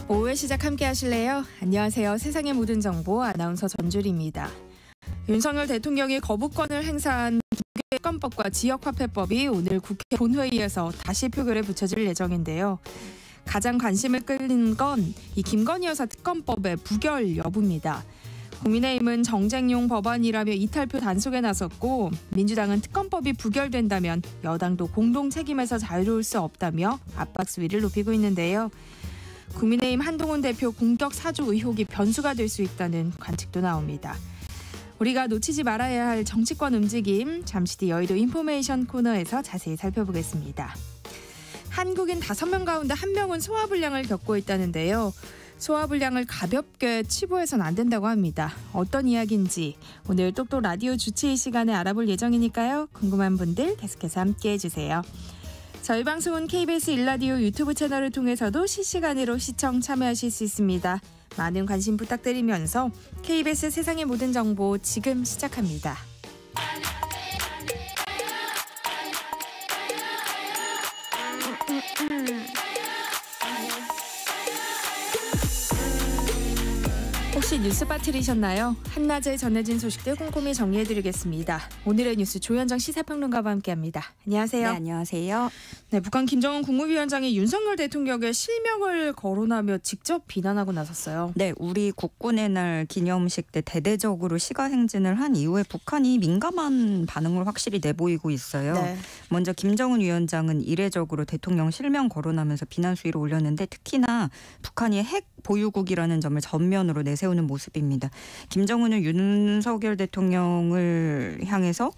오후의 시작 함께 하실래요? 안녕하세요. 세상의 모든 정보 아나운서 전주리입니다. 윤석열 대통령이 거부권을 행사한 국회권법과 지역화폐법이 오늘 국회 본회의에서 다시 표결에 붙여질 예정인데요. 가장 관심을 끌린 건 이 김건희 여사 특검법의 부결 여부입니다. 국민의힘은 정쟁용 법안이라며 이탈표 단속에 나섰고 민주당은 특검법이 부결된다면 여당도 공동 책임에서 자유로울 수 없다며 압박 수위를 높이고 있는데요. 국민의힘 한동훈 대표 공격 사주 의혹이 변수가 될 수 있다는 관측도 나옵니다. 우리가 놓치지 말아야 할 정치권 움직임, 잠시 뒤 여의도 인포메이션 코너에서 자세히 살펴보겠습니다. 한국인 5명 가운데 1명은 소화불량을 겪고 있다는데요. 소화불량을 가볍게 치부해서는 안 된다고 합니다. 어떤 이야기인지 오늘 똑똑 라디오 주치의 시간에 알아볼 예정이니까요. 궁금한 분들 계속해서 함께해 주세요. 저희 방송은 KBS 1라디오 유튜브 채널을 통해서도 실시간으로 시청 참여하실 수 있습니다. 많은 관심 부탁드리면서 KBS 세상의 모든 정보 지금 시작합니다. 혹시 뉴스 빠뜨리셨나요? 한낮에 전해진 소식들 꼼꼼히 정리해드리겠습니다. 오늘의 뉴스 조현정 시사평론가와 함께합니다. 안녕하세요. 네, 안녕하세요. 네, 북한 김정은 국무위원장이 윤석열 대통령의 실명을 거론하며 직접 비난하고 나섰어요. 네, 우리 국군의 날 기념식 때 대대적으로 시가행진을 한 이후에 북한이 민감한 반응을 확실히 내보이고 있어요. 네. 먼저 김정은 위원장은 이례적으로 대통령 실명 거론하면서 비난 수위를 올렸는데 특히나 북한이 핵 보유국이라는 점을 전면으로 내세우는 모습입니다. 김정은은 윤석열 대통령을 향해서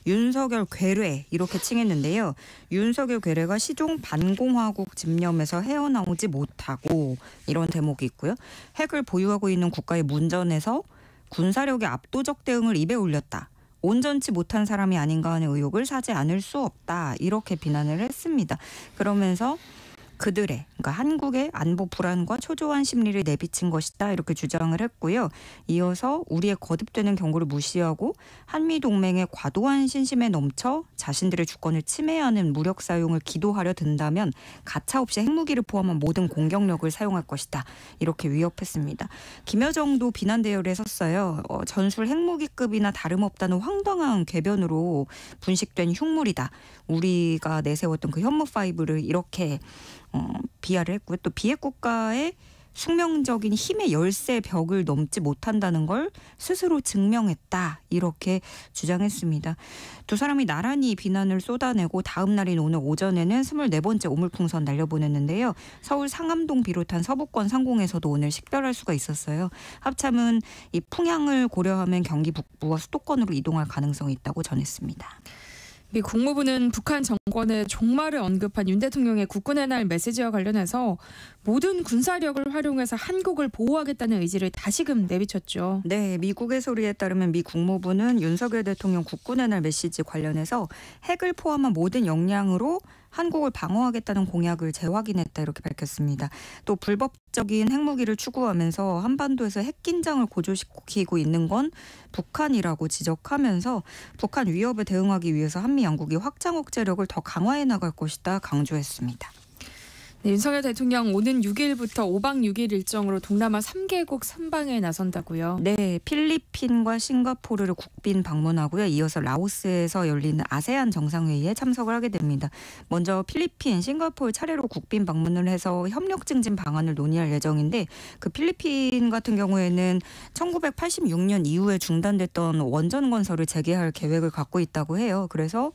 윤석열 괴뢰 이렇게 칭했는데요. 윤석열 괴뢰가 시종 반공화국 집념에서 헤어나오지 못하고 이런 대목이 있고요. 핵을 보유하고 있는 국가의 문전에서 군사력의 압도적 대응을 입에 올렸다. 온전치 못한 사람이 아닌가 하는 의혹을 사지 않을 수 없다. 이렇게 비난을 했습니다. 그러면서 그들의, 그러니까 한국의 안보 불안과 초조한 심리를 내비친 것이다 이렇게 주장을 했고요. 이어서 우리의 거듭되는 경고를 무시하고 한미동맹의 과도한 신심에 넘쳐 자신들의 주권을 침해하는 무력 사용을 기도하려 든다면 가차없이 핵무기를 포함한 모든 공격력을 사용할 것이다. 이렇게 위협했습니다. 김여정도 비난 대열에 섰어요. 전술 핵무기급이나 다름없다는 황당한 궤변으로 분식된 흉물이다. 우리가 내세웠던 그 현무5를 이렇게 비하를 했고요. 또 비핵 국가의 숙명적인 힘의 열세 벽을 넘지 못한다는 걸 스스로 증명했다. 이렇게 주장했습니다. 두 사람이 나란히 비난을 쏟아내고 다음 날인 오늘 오전에는 24번째 오물풍선 날려보냈는데요. 서울 상암동 비롯한 서부권 상공에서도 오늘 식별할 수가 있었어요. 합참은 이 풍향을 고려하면 경기 북부와 수도권으로 이동할 가능성이 있다고 전했습니다. 미 국무부는 북한 정권의 종말을 언급한 윤 대통령의 국군의 날 메시지와 관련해서 모든 군사력을 활용해서 한국을 보호하겠다는 의지를 다시금 내비쳤죠. 네, 미국의 소리에 따르면 미 국무부는 윤석열 대통령 국군의 날 메시지 관련해서 핵을 포함한 모든 역량으로 한국을 방어하겠다는 공약을 재확인했다 이렇게 밝혔습니다. 또 불법적인 핵무기를 추구하면서 한반도에서 핵긴장을 고조시키고 있는 건 북한이라고 지적하면서 북한 위협에 대응하기 위해서 한미 양국이 확장 억제력을 더 강화해 나갈 것이다 강조했습니다. 네, 윤석열 대통령 오는 6일부터 5박 6일 일정으로 동남아 3개국 선방에 나선다고요. 네, 필리핀과 싱가포르를 국빈 방문하고요. 이어서 라오스에서 열리는 아세안 정상회의에 참석을 하게 됩니다. 먼저 필리핀, 싱가포르 차례로 국빈 방문을 해서 협력 증진 방안을 논의할 예정인데 그 필리핀 같은 경우에는 1986년 이후에 중단됐던 원전 건설을 재개할 계획을 갖고 있다고 해요. 그래서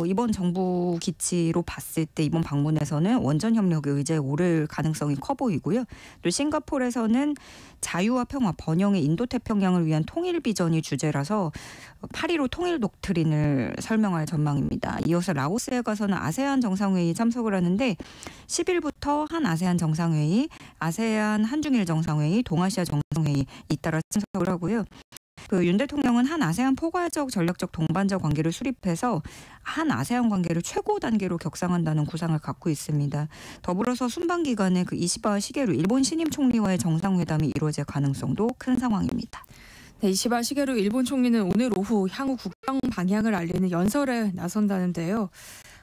이번 정부 기치로 봤을 때 이번 방문에서는 원전 협력의 의제에 오를 가능성이 커 보이고요. 또 싱가포르에서는 자유와 평화, 번영의 인도태평양을 위한 통일 비전이 주제라서 8.15 통일 독트린을 설명할 전망입니다. 이어서 라오스에 가서는 아세안 정상회의 참석을 하는데 10일부터 한 아세안 정상회의, 아세안 한중일 정상회의, 동아시아 정상회의 잇따라 참석을 하고요. 윤 대통령은 한 아세안 포괄적 전략적 동반자 관계를 수립해서 한 아세안 관계를 최고 단계로 격상한다는 구상을 갖고 있습니다. 더불어서 순방 기간에 이시바 시게루 일본 신임 총리와의 정상회담이 이루어질 가능성도 큰 상황입니다. 네, 이시바 시게루 일본 총리는 오늘 오후 향후 국방 방향을 알리는 연설에 나선다는데요.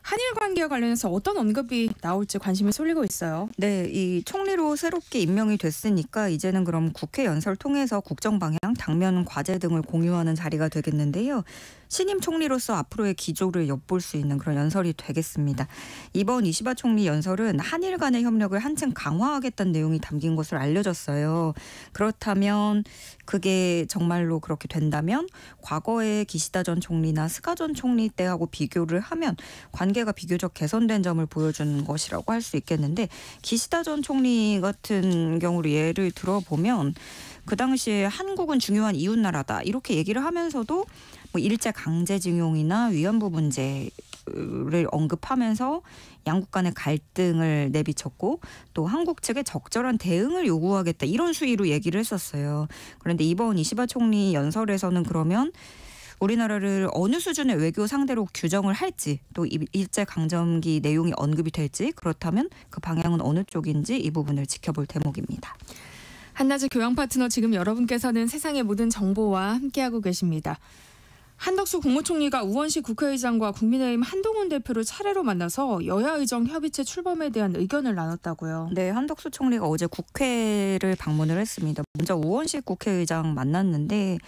한일 관계와 관련해서 어떤 언급이 나올지 관심이 쏠리고 있어요. 네, 이 총리로 새롭게 임명이 됐으니까 이제는 그럼 국회 연설 통해서 국정 방향, 당면 과제 등을 공유하는 자리가 되겠는데요. 신임 총리로서 앞으로의 기조를 엿볼 수 있는 그런 연설이 되겠습니다. 이번 이시바 총리 연설은 한일 간의 협력을 한층 강화하겠다는 내용이 담긴 것으로 알려졌어요. 그렇다면 그게 정말로 그렇게 된다면 과거의 기시다 전 총리나 스가 전 총리 때하고 비교를 하면 관계가 비교적 개선된 점을 보여주는 것이라고 할 수 있겠는데, 기시다 전 총리 같은 경우로 예를 들어보면 그 당시에 한국은 중요한 이웃나라다 이렇게 얘기를 하면서도 뭐 일제 강제징용이나 위안부 문제를 언급하면서 양국 간의 갈등을 내비쳤고 또 한국 측에 적절한 대응을 요구하겠다 이런 수위로 얘기를 했었어요. 그런데 이번 이시바 총리 연설에서는 그러면 우리나라를 어느 수준의 외교 상대로 규정을 할지, 또 일제 강점기 내용이 언급이 될지, 그렇다면 그 방향은 어느 쪽인지 이 부분을 지켜볼 대목입니다. 한낮의 교양 파트너, 지금 여러분께서는 세상의 모든 정보와 함께하고 계십니다. 한덕수 국무총리가 우원식 국회의장과 국민의힘 한동훈 대표를 차례로 만나서 여야 의정 협의체 출범에 대한 의견을 나눴다고요. 네, 한덕수 총리가 어제 국회를 방문을 했습니다. 먼저 우원식 국회의장 만났는데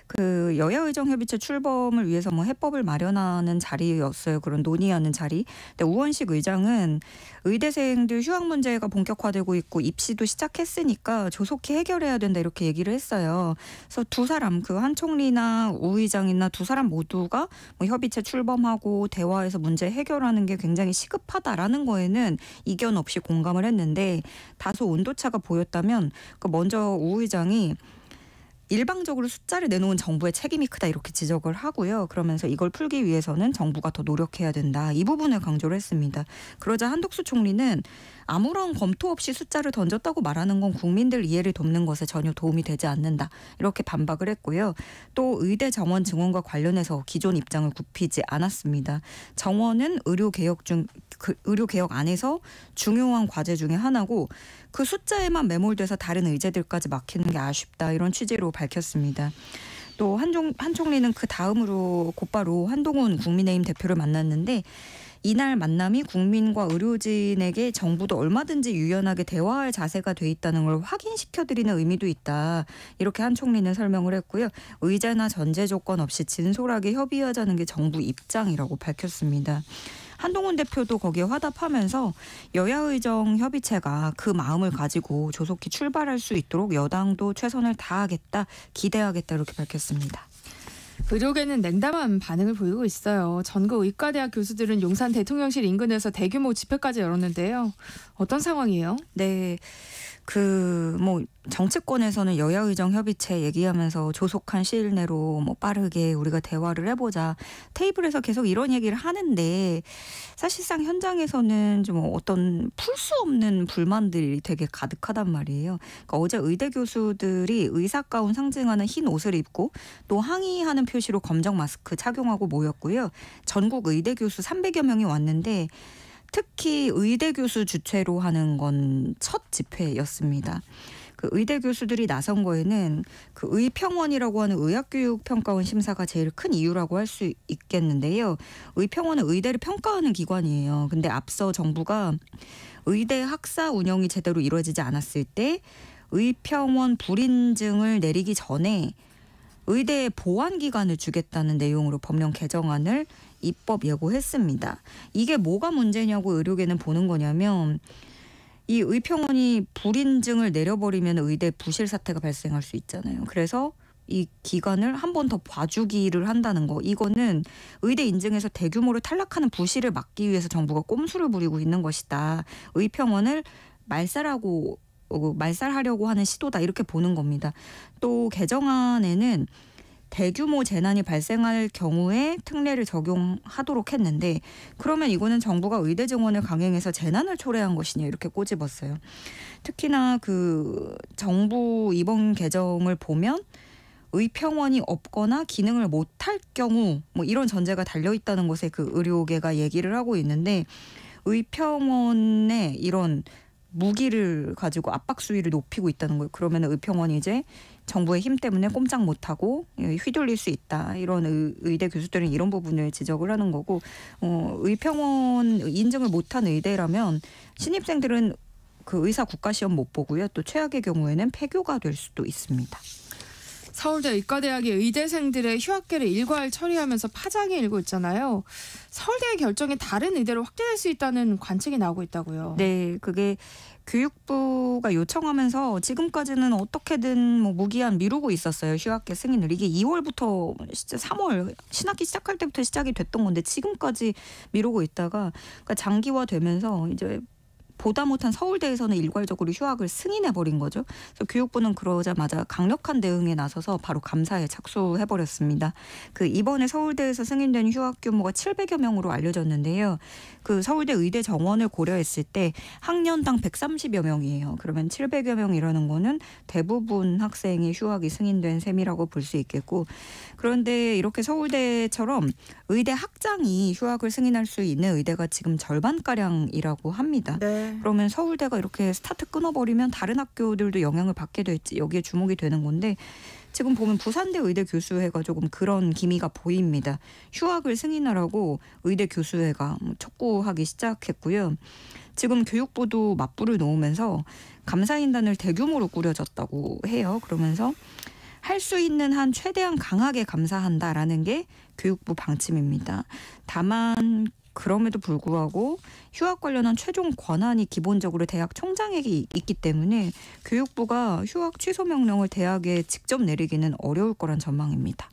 그 여야 의정 협의체 출범을 위해서 뭐 해법을 마련하는 자리였어요. 그런 논의하는 자리. 근데 우원식 의장은 의대생들 휴학 문제가 본격화되고 있고 입시도 시작했으니까 조속히 해결해야 된다 이렇게 얘기를 했어요. 그래서 두 사람, 그 한 총리나 우 의장이나 두 사람 모두가 뭐 협의체 출범하고 대화해서 문제 해결하는 게 굉장히 시급하다라는 거에는 이견 없이 공감을 했는데, 다소 온도차가 보였다면 그 먼저 우 의장이 일방적으로 숫자를 내놓은 정부의 책임이 크다 이렇게 지적을 하고요. 그러면서 이걸 풀기 위해서는 정부가 더 노력해야 된다. 이 부분을 강조를 했습니다. 그러자 한덕수 총리는 아무런 검토 없이 숫자를 던졌다고 말하는 건 국민들 이해를 돕는 것에 전혀 도움이 되지 않는다. 이렇게 반박을 했고요. 또 의대 정원 증원과 관련해서 기존 입장을 굽히지 않았습니다. 정원은 의료개혁 안에서 중요한 과제 중에 하나고 그 숫자에만 매몰돼서 다른 의제들까지 막히는 게 아쉽다 이런 취지로 밝혔습니다. 또 한 총리는 그 다음으로 곧바로 한동훈 국민의힘 대표를 만났는데 이날 만남이 국민과 의료진에게 정부도 얼마든지 유연하게 대화할 자세가 돼 있다는 걸 확인시켜드리는 의미도 있다. 이렇게 한 총리는 설명을 했고요. 의제나 전제 조건 없이 진솔하게 협의하자는 게 정부 입장이라고 밝혔습니다. 한동훈 대표도 거기에 화답하면서 여야 의정 협의체가 그 마음을 가지고 조속히 출발할 수 있도록 여당도 최선을 다하겠다, 기대하겠다 이렇게 밝혔습니다. 의료계는 냉담한 반응을 보이고 있어요. 전국 의과대학 교수들은 용산 대통령실 인근에서 대규모 집회까지 열었는데요. 어떤 상황이에요? 네. 정치권에서는 여야 의정 협의체 얘기하면서 조속한 시일 내로 빠르게 우리가 대화를 해보자. 테이블에서 계속 이런 얘기를 하는데 사실상 현장에서는 좀 어떤 풀 수 없는 불만들이 되게 가득하단 말이에요. 그러니까 어제 의대 교수들이 의사 가운 상징하는 흰 옷을 입고 또 항의하는 표시로 검정 마스크 착용하고 모였고요. 전국 의대 교수 300여 명이 왔는데 특히 의대 교수 주최로 하는 건 첫 집회였습니다. 그 의대 교수들이 나선 거에는 그 의평원이라고 하는 의학교육평가원 심사가 제일 큰 이유라고 할 수 있겠는데요. 의평원은 의대를 평가하는 기관이에요. 근데 앞서 정부가 의대 학사 운영이 제대로 이루어지지 않았을 때 의평원 불인증을 내리기 전에 의대에 보완 기간을 주겠다는 내용으로 법령 개정안을 입법 예고했습니다. 이게 뭐가 문제냐고 의료계는 보는 거냐면 이 의평원이 불인증을 내려버리면 의대 부실 사태가 발생할 수 있잖아요. 그래서 이 기간을 한 번 더 봐주기를 한다는 거. 이거는 의대 인증에서 대규모로 탈락하는 부실을 막기 위해서 정부가 꼼수를 부리고 있는 것이다. 의평원을 말살하려고 하는 시도다 이렇게 보는 겁니다. 또 개정안에는 대규모 재난이 발생할 경우에 특례를 적용하도록 했는데 그러면 이거는 정부가 의대 증원을 강행해서 재난을 초래한 것이냐 이렇게 꼬집었어요. 특히나 그 정부 이번 개정을 보면 의평원이 없거나 기능을 못할 경우 이런 전제가 달려있다는 것에 그 의료계가 얘기를 하고 있는데 의평원의 이런 무기를 가지고 압박 수위를 높이고 있다는 거예요. 그러면 의평원이 이제 정부의 힘 때문에 꼼짝 못하고 휘둘릴 수 있다. 이런 의대 교수들은 이런 부분을 지적을 하는 거고 의평원 인증을 못한 의대라면 신입생들은 그 의사 국가시험 못 보고요. 또 최악의 경우에는 폐교가 될 수도 있습니다. 서울대 의과대학의 의대생들의 휴학계를 일괄 처리하면서 파장이 일고 있잖아요. 서울대의 결정이 다른 의대로 확대될 수 있다는 관측이 나오고 있다고요. 네, 그게 교육부가 요청하면서 지금까지는 어떻게든 뭐 무기한 미루고 있었어요. 휴학계 승인을. 이게 2월부터 진짜 3월 신학기 시작할 때부터 시작이 됐던 건데 지금까지 미루고 있다가 그러니까 장기화되면서 이제 보다 못한 서울대에서는 일괄적으로 휴학을 승인해버린 거죠. 그래서 교육부는 그러자마자 강력한 대응에 나서서 바로 감사에 착수해버렸습니다. 그 이번에 서울대에서 승인된 휴학 규모가 700여 명으로 알려졌는데요. 그 서울대 의대 정원을 고려했을 때 학년당 130여 명이에요. 그러면 700여 명이라는 거는 대부분 학생이 휴학이 승인된 셈이라고 볼 수 있겠고 그런데 이렇게 서울대처럼 의대 학장이 휴학을 승인할 수 있는 의대가 지금 절반가량이라고 합니다. 네. 그러면 서울대가 이렇게 스타트 끊어버리면 다른 학교들도 영향을 받게 될지 여기에 주목이 되는 건데 지금 보면 부산대 의대 교수회가 조금 그런 기미가 보입니다. 휴학을 승인하라고 의대 교수회가 촉구하기 시작했고요. 지금 교육부도 맞불을 놓으면서 감사인단을 대규모로 꾸려졌다고 해요. 그러면서 할 수 있는 한 최대한 강하게 감사한다라는 게 교육부 방침입니다. 다만 그럼에도 불구하고 휴학 관련한 최종 권한이 기본적으로 대학 총장에게 있기 때문에 교육부가 휴학 취소 명령을 대학에 직접 내리기는 어려울 거란 전망입니다.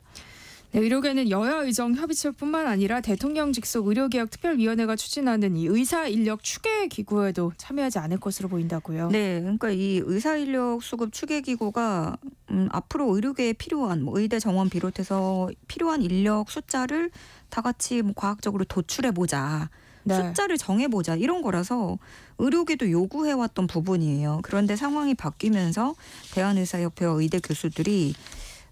네, 의료계는 여야 의정 협의체뿐만 아니라 대통령 직속 의료개혁 특별위원회가 추진하는 이 의사 인력 추계 기구에도 참여하지 않을 것으로 보인다고요. 네, 그러니까 이 의사 인력 수급 추계 기구가 앞으로 의료계에 필요한 의대 정원 비롯해서 필요한 인력 숫자를 다 같이 과학적으로 도출해 보자. 네. 숫자를 정해보자 이런 거라서 의료계도 요구해왔던 부분이에요. 그런데 상황이 바뀌면서 대한의사협회와 의대 교수들이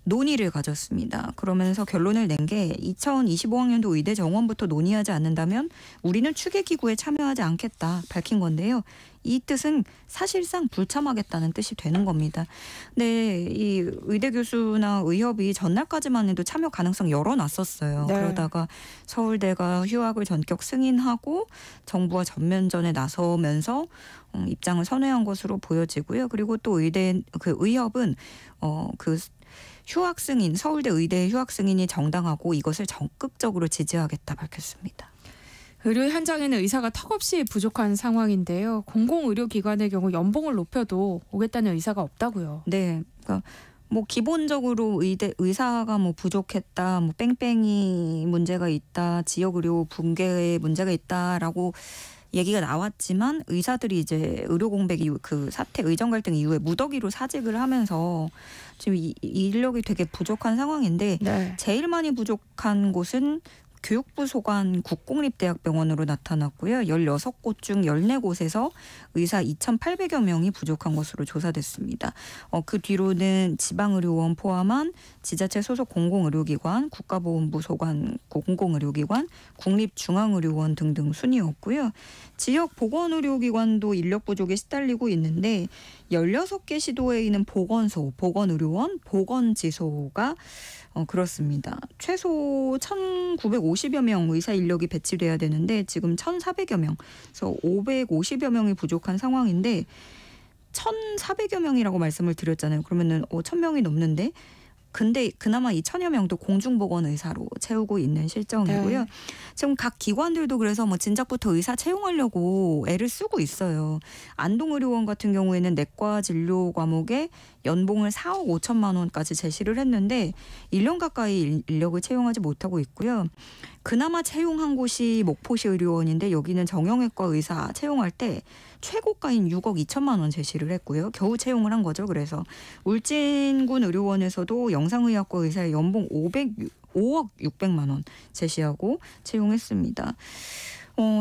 논의를 가졌습니다. 그러면서 결론을 낸 게 2025학년도 의대 정원부터 논의하지 않는다면 우리는 추계기구에 참여하지 않겠다 밝힌 건데요. 이 뜻은 사실상 불참하겠다는 뜻이 되는 겁니다. 네, 이 의대 교수나 의협이 전날까지만 해도 참여 가능성 열어놨었어요. 네. 그러다가 서울대가 휴학을 전격 승인하고 정부와 전면전에 나서면서 입장을 선회한 것으로 보여지고요. 그리고 또 의협은 휴학 승인, 서울대 의대 휴학 승인이 정당하고 이것을 적극적으로 지지하겠다 밝혔습니다. 의료 현장에는 의사가 턱없이 부족한 상황인데요. 공공의료기관의 경우 연봉을 높여도 오겠다는 의사가 없다고요. 네, 그러니까 기본적으로 의사가 부족했다, 뺑뺑이 문제가 있다, 지역 의료 붕괴에 문제가 있다라고 얘기가 나왔지만 의사들이 이제 의료 공백 이후 그 사태 의정 갈등 이후에 무더기로 사직을 하면서 지금 인력이 되게 부족한 상황인데 네. 제일 많이 부족한 곳은 교육부 소관 국공립대학병원으로 나타났고요. 16곳 중 14곳에서 의사 2,800여 명이 부족한 것으로 조사됐습니다. 그 뒤로는 지방의료원 포함한 지자체 소속 공공의료기관, 국가보건부 소관 공공의료기관, 국립중앙의료원 등등 순이었고요. 지역 보건의료기관도 인력 부족에 시달리고 있는데 16개 시도에 있는 보건소, 보건의료원, 보건지소가 그렇습니다. 최소 1,950여 명 의사 인력이 배치돼야 되는데 지금 1,400여 명, 그래서 550여 명이 부족한 상황인데 1,400여 명이라고 말씀을 드렸잖아요. 그러면은 1,000명이 넘는데 근데 그나마 이 1,000여 명도 공중보건 의사로 채우고 있는 실정이고요. 네. 지금 각 기관들도 그래서 진작부터 의사 채용하려고 애를 쓰고 있어요. 안동의료원 같은 경우에는 내과 진료 과목에 연봉을 4억 5천만 원까지 제시를 했는데 1년 가까이 인력을 채용하지 못하고 있고요. 그나마 채용한 곳이 목포시 의료원인데 여기는 정형외과 의사 채용할 때 최고가인 6억 2천만 원 제시를 했고요. 겨우 채용을 한 거죠. 그래서 울진군 의료원에서도 영상의학과 의사의 연봉 5억 600만 원 제시하고 채용했습니다.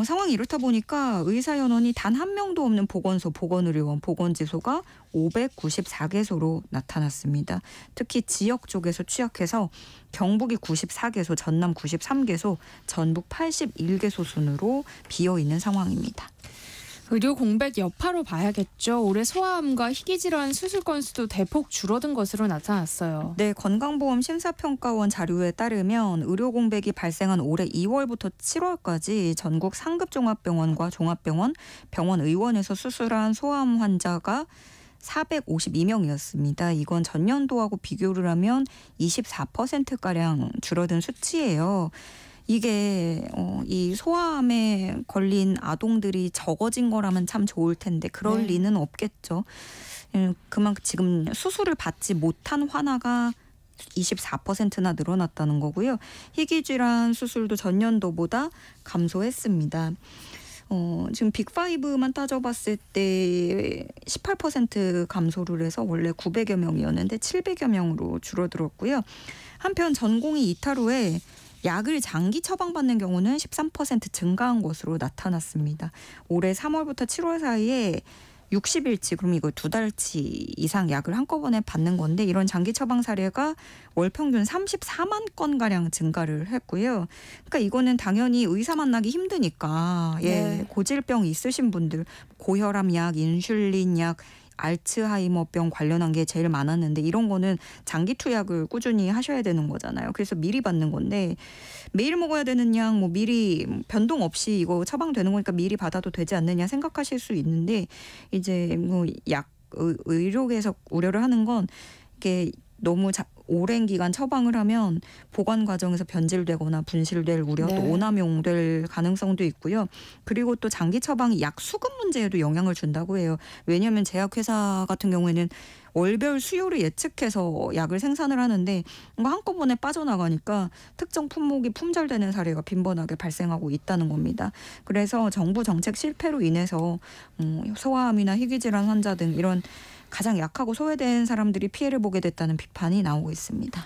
상황이 이렇다 보니까 의사 연원이 단 한 명도 없는 보건소, 보건의료원, 보건지소가 594개소로 나타났습니다. 특히 지역 쪽에서 취약해서 경북이 94개소, 전남 93개소, 전북 81개소 순으로 비어있는 상황입니다. 의료 공백 여파로 봐야겠죠. 올해 소아암과 희귀질환 수술 건수도 대폭 줄어든 것으로 나타났어요. 네, 건강보험 심사평가원 자료에 따르면 의료 공백이 발생한 올해 2월부터 7월까지 전국 상급 종합병원과 종합병원, 병원 의원에서 수술한 소아암 환자가 452명이었습니다. 이건 전년도하고 비교를 하면 24%가량 줄어든 수치예요. 이게 이 소아암에 걸린 아동들이 적어진 거라면 참 좋을 텐데 그럴 리는 없겠죠. 그만큼 지금 수술을 받지 못한 환아가 24%나 늘어났다는 거고요. 희귀질환 수술도 전년도보다 감소했습니다. 지금 빅5만 따져봤을 때 18% 감소를 해서 원래 900여 명이었는데 700여 명으로 줄어들었고요. 한편 전공의 이탈 후에 약을 장기 처방받는 경우는 13% 증가한 것으로 나타났습니다. 올해 3월부터 7월 사이에 60일치, 그럼 이거 2달치 이상 약을 한꺼번에 받는 건데 이런 장기 처방 사례가 월 평균 34만 건가량 증가를 했고요. 그러니까 이거는 당연히 의사 만나기 힘드니까 고질병 있으신 분들, 고혈압 약, 인슐린 약, 알츠하이머병 관련한 게 제일 많았는데 이런 거는 장기 투약을 꾸준히 하셔야 되는 거잖아요. 그래서 미리 받는 건데 매일 먹어야 되는 약 뭐 미리 변동 없이 이거 처방되는 거니까 미리 받아도 되지 않느냐 생각하실 수 있는데 이제 뭐 약 의료계에서 우려를 하는 건 이게 너무 오랜 기간 처방을 하면 보관 과정에서 변질되거나 분실될 우려, 또 오남용될 가능성도 있고요. 그리고 또 장기 처방이 약 수급 문제에도 영향을 준다고 해요. 왜냐하면 제약회사 같은 경우에는 월별 수요를 예측해서 약을 생산을 하는데 한꺼번에 빠져나가니까 특정 품목이 품절되는 사례가 빈번하게 발생하고 있다는 겁니다. 그래서 정부 정책 실패로 인해서 소아암이나 희귀질환 환자 등 이런 가장 약하고 소외된 사람들이 피해를 보게 됐다는 비판이 나오고 있습니다.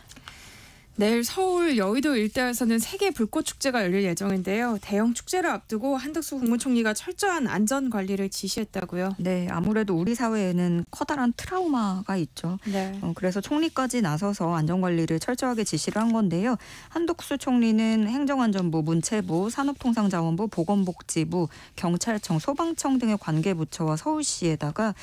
내일 서울, 여의도 일대에서는 세계 불꽃 축제가 열릴 예정인데요. 대형 축제를 앞두고 한덕수 국무총리가 철저한 안전 관리를 지시했다고요. 네, 아무래도 우리 사회에는 커다란 트라우마가 있죠. 네. 그래서 총리까지 나서서 안전 관리를 철저하게 지시를 한 건데요. 한덕수 총리는 행정안전부, 문체부, 산업통상자원부, 보건복지부, 경찰청, 소방청 등의 관계부처와 서울시에다가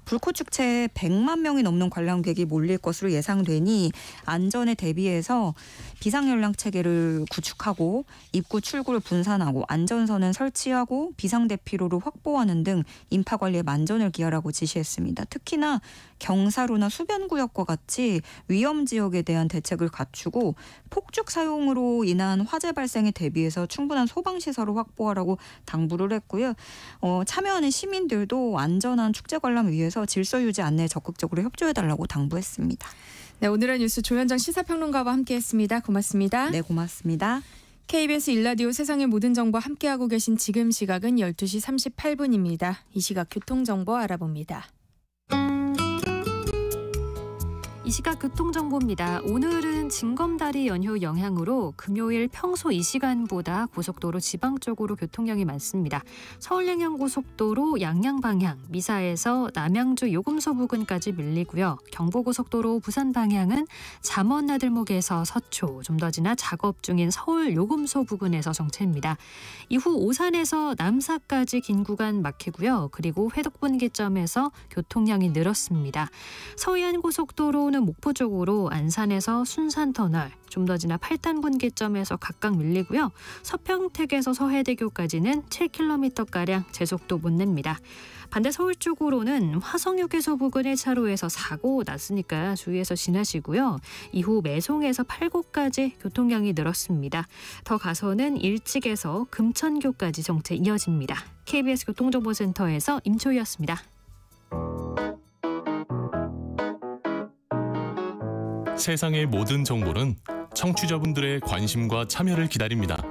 불꽃축제에 100만 명이 넘는 관람객이 몰릴 것으로 예상되니 안전에 대비해서 비상연락체계를 구축하고 입구 출구를 분산하고 안전선은 설치하고 비상대피로를 확보하는 등 인파관리에 만전을 기하라고 지시했습니다. 특히나 경사로나 수변구역과 같이 위험지역에 대한 대책을 갖추고 폭죽 사용으로 인한 화재 발생에 대비해서 충분한 소방시설을 확보하라고 당부를 했고요. 참여하는 시민들도 안전한 축제 관람 위해서 질서 유지 안내에 적극적으로 협조해달라고 당부했습니다. 네, 오늘의 뉴스 조현정 시사평론가와 함께했습니다. 고맙습니다. 네, 고맙습니다. KBS 일라디오 세상의 모든 정보 함께하고 계신 지금 시각은 12시 38분입니다. 이 시각 교통정보 알아봅니다. 이 시각 교통정보입니다. 오늘은 징검다리 연휴 영향으로 금요일 평소 이 시간보다 고속도로 지방 쪽으로 교통량이 많습니다. 서울 양양고속도로 양양 방향 미사에서 남양주 요금소 부근까지 밀리고요. 경부고속도로 부산 방향은 잠원 나들목에서 서초, 좀 더 지나 작업 중인 서울 요금소 부근에서 정체입니다. 이후 오산에서 남사까지 긴 구간 막히고요. 그리고 회덕분기점에서 교통량이 늘었습니다. 서해안고속도로는 목포 쪽으로 안산에서 순산터널, 좀 더 지나 8단 분기점에서 각각 밀리고요. 서평택에서 서해대교까지는 7km가량 제속도 못 냅니다. 반대 서울 쪽으로는 화성휴게소 부근의 차로에서 사고 났으니까 주의해서 지나시고요. 이후 매송에서 팔곡까지 교통량이 늘었습니다. 더 가서는 일찍에서 금천교까지 정체 이어집니다. KBS 교통정보센터에서 임초희였습니다. 세상의 모든 정보는 청취자분들의 관심과 참여를 기다립니다.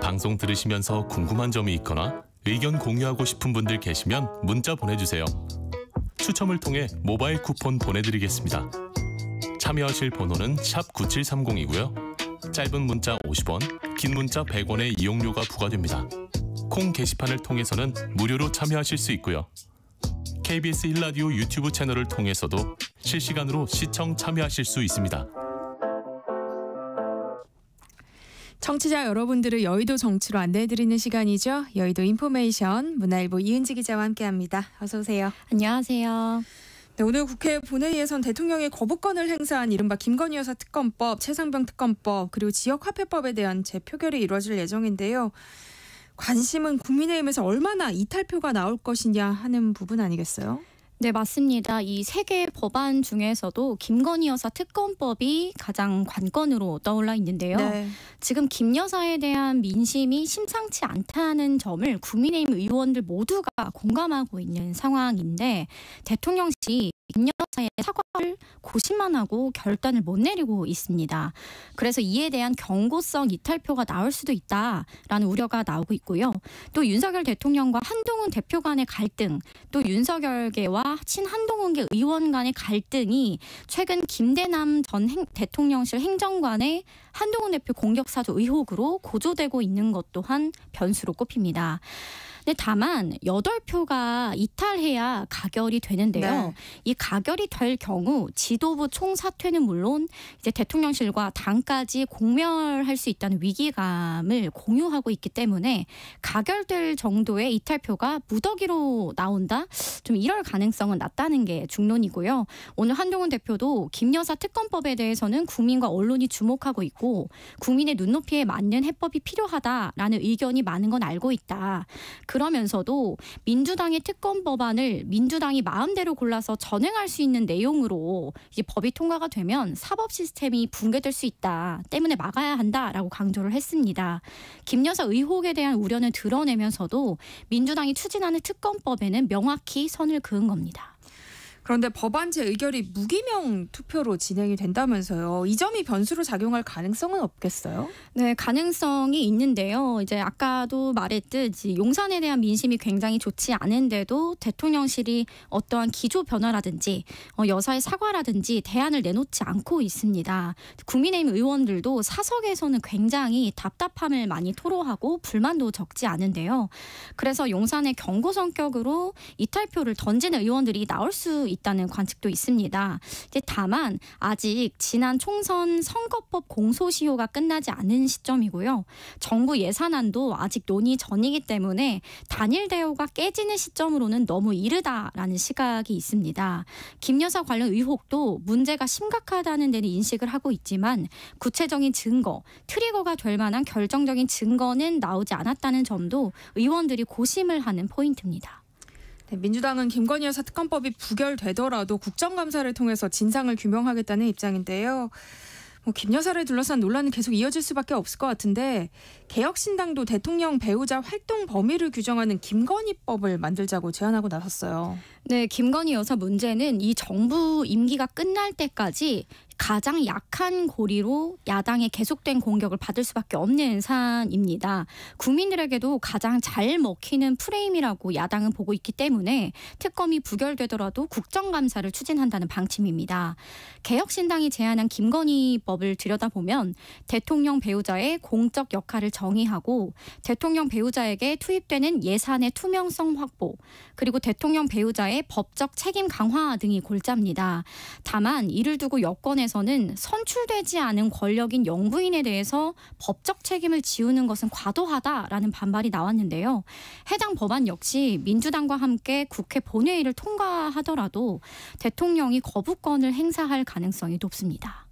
방송 들으시면서 궁금한 점이 있거나 의견 공유하고 싶은 분들 계시면 문자 보내주세요. 추첨을 통해 모바일 쿠폰 보내드리겠습니다. 참여하실 번호는 샵 9730이고요. 짧은 문자 50원, 긴 문자 100원의 이용료가 부과됩니다. 콩 게시판을 통해서는 무료로 참여하실 수 있고요. KBS 1라디오 유튜브 채널을 통해서도 실시간으로 시청 참여하실 수 있습니다. 청취자 여러분들을 여의도 정치로 안내해드리는 시간이죠. 여의도 인포메이션 문화일보 이은지 기자와 함께합니다. 어서 오세요. 안녕하세요. 네, 오늘 국회 본회의에선 대통령이 거부권을 행사한 이른바 김건희 여사 특검법, 최상병 특검법 그리고 지역화폐법에 대한 재표결이 이루어질 예정인데요. 관심은 국민의힘에서 얼마나 이탈표가 나올 것이냐 하는 부분 아니겠어요? 네, 맞습니다. 이 세 개 법안 중에서도 김건희 여사 특검법이 가장 관건으로 떠올라 있는데요. 네. 지금 김 여사에 대한 민심이 심상치 않다는 점을 국민의힘 의원들 모두가 공감하고 있는 상황인데 대통령실이 김 여사의 사과를 고심만 하고 결단을 못 내리고 있습니다. 그래서 이에 대한 경고성 이탈표가 나올 수도 있다라는 우려가 나오고 있고요. 또 윤석열 대통령과 한동훈 대표 간의 갈등, 또 윤석열계와 친한동훈계 의원 간의 갈등이 최근 김대남 전 대통령실 행정관의 한동훈 대표 공격 사주 의혹으로 고조되고 있는 것 또한 변수로 꼽힙니다. 근데 다만 8표가 이탈해야 가결이 되는데요. 네. 이 가결이 될 경우 지도부 총사퇴는 물론 이제 대통령실과 당까지 공멸할 수 있다는 위기감을 공유하고 있기 때문에 가결될 정도의 이탈표가 무더기로 나온다? 좀 이럴 가능성은 낮다는 게 중론이고요. 오늘 한동훈 대표도 김 여사 특검법에 대해서는 국민과 언론이 주목하고 있고 국민의 눈높이에 맞는 해법이 필요하다라는 의견이 많은 건 알고 있다. 그러면서도 민주당의 특검 법안을 민주당이 마음대로 골라서 전행할 수 있는 내용으로 이제 법이 통과가 되면 사법 시스템이 붕괴될 수 있다. 때문에 막아야 한다라고 강조를 했습니다. 김 여사 의혹에 대한 우려는 드러내면서도 민주당이 추진하는 특검법에는 명확히 선을 그은 겁니다. 그런데 법안제 의결이 무기명 투표로 진행이 된다면서요. 이 점이 변수로 작용할 가능성은 없겠어요? 네, 가능성이 있는데요. 이제 아까도 말했듯 용산에 대한 민심이 굉장히 좋지 않은데도 대통령실이 어떠한 기조 변화라든지 여사의 사과라든지 대안을 내놓지 않고 있습니다. 국민의힘 의원들도 사석에서는 굉장히 답답함을 많이 토로하고 불만도 적지 않은데요. 그래서 용산의 경고 성격으로 이탈표를 던지는 의원들이 나올 수 있다는 관측도 있습니다. 이제 다만 아직 지난 총선 선거법 공소시효가 끝나지 않은 시점이고요. 정부 예산안도 아직 논의 전이기 때문에 단일 대우가 깨지는 시점으로는 너무 이르다라는 시각이 있습니다. 김 여사 관련 의혹도 문제가 심각하다는 데는 인식을 하고 있지만 구체적인 증거, 트리거가 될 만한 결정적인 증거는 나오지 않았다는 점도 의원들이 고심을 하는 포인트입니다. 네, 민주당은 김건희 여사 특검법이 부결되더라도 국정감사를 통해서 진상을 규명하겠다는 입장인데요. 김 여사를 둘러싼 논란은 계속 이어질 수밖에 없을 것 같은데 개혁신당도 대통령 배우자 활동 범위를 규정하는 김건희법을 만들자고 제안하고 나섰어요. 네, 김건희 여사 문제는 이 정부 임기가 끝날 때까지 가장 약한 고리로 야당의 계속된 공격을 받을 수밖에 없는 사안입니다. 국민들에게도 가장 잘 먹히는 프레임이라고 야당은 보고 있기 때문에 특검이 부결되더라도 국정감사를 추진한다는 방침입니다. 개혁신당이 제안한 김건희법을 들여다보면 대통령 배우자의 공적 역할을 정의하고 대통령 배우자에게 투입되는 예산의 투명성 확보, 그리고 대통령 배우자의 법적 책임 강화 등이 골자입니다. 다만 이를 두고 여권에서는 선출되지 않은 권력인 영부인에 대해서 법적 책임을 지우는 것은 과도하다라는 반발이 나왔는데요. 해당 법안 역시 민주당과 함께 국회 본회의를 통과하더라도 대통령이 거부권을 행사할 가능성이 높습니다.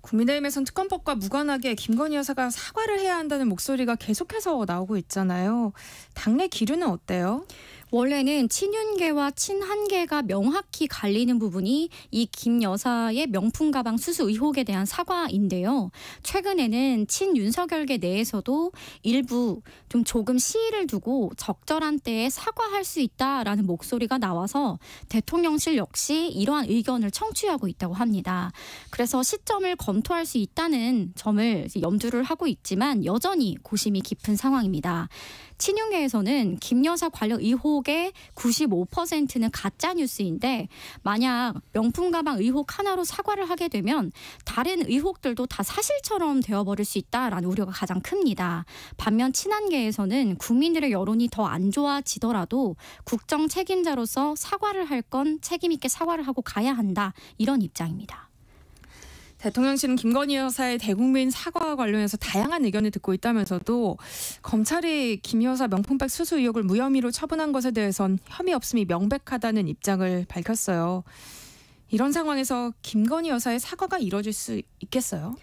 국민의힘에선 특검법과 무관하게 김건희 여사가 사과를 해야 한다는 목소리가 계속해서 나오고 있잖아요. 당내 기류는 어때요? 원래는 친윤계와 친한계가 명확히 갈리는 부분이 이 김 여사의 명품 가방 수수 의혹에 대한 사과인데요. 최근에는 친윤석열계 내에서도 일부 조금 시일을 두고 적절한 때에 사과할 수 있다라는 목소리가 나와서 대통령실 역시 이러한 의견을 청취하고 있다고 합니다. 그래서 시점을 검토할 수 있다는 점을 염두를 하고 있지만 여전히 고심이 깊은 상황입니다. 친윤계에서는 김 여사 관련 의혹의 95%는 가짜 뉴스인데 만약 명품 가방 의혹 하나로 사과를 하게 되면 다른 의혹들도 다 사실처럼 되어버릴 수 있다라는 우려가 가장 큽니다. 반면 친한계에서는 국민들의 여론이 더 안 좋아지더라도 국정 책임자로서 사과를 할 건 책임 있게 사과를 하고 가야 한다, 이런 입장입니다. 대통령실은 김건희 여사의 대국민 사과와 관련해서 다양한 의견을 듣고 있다면서도 검찰이 김 여사 명품백 수수 의혹을 무혐의로 처분한 것에 대해선 혐의 없음이 명백하다는 입장을 밝혔어요. 이런 상황에서 김건희 여사의 사과가 이뤄질 수 있겠어요?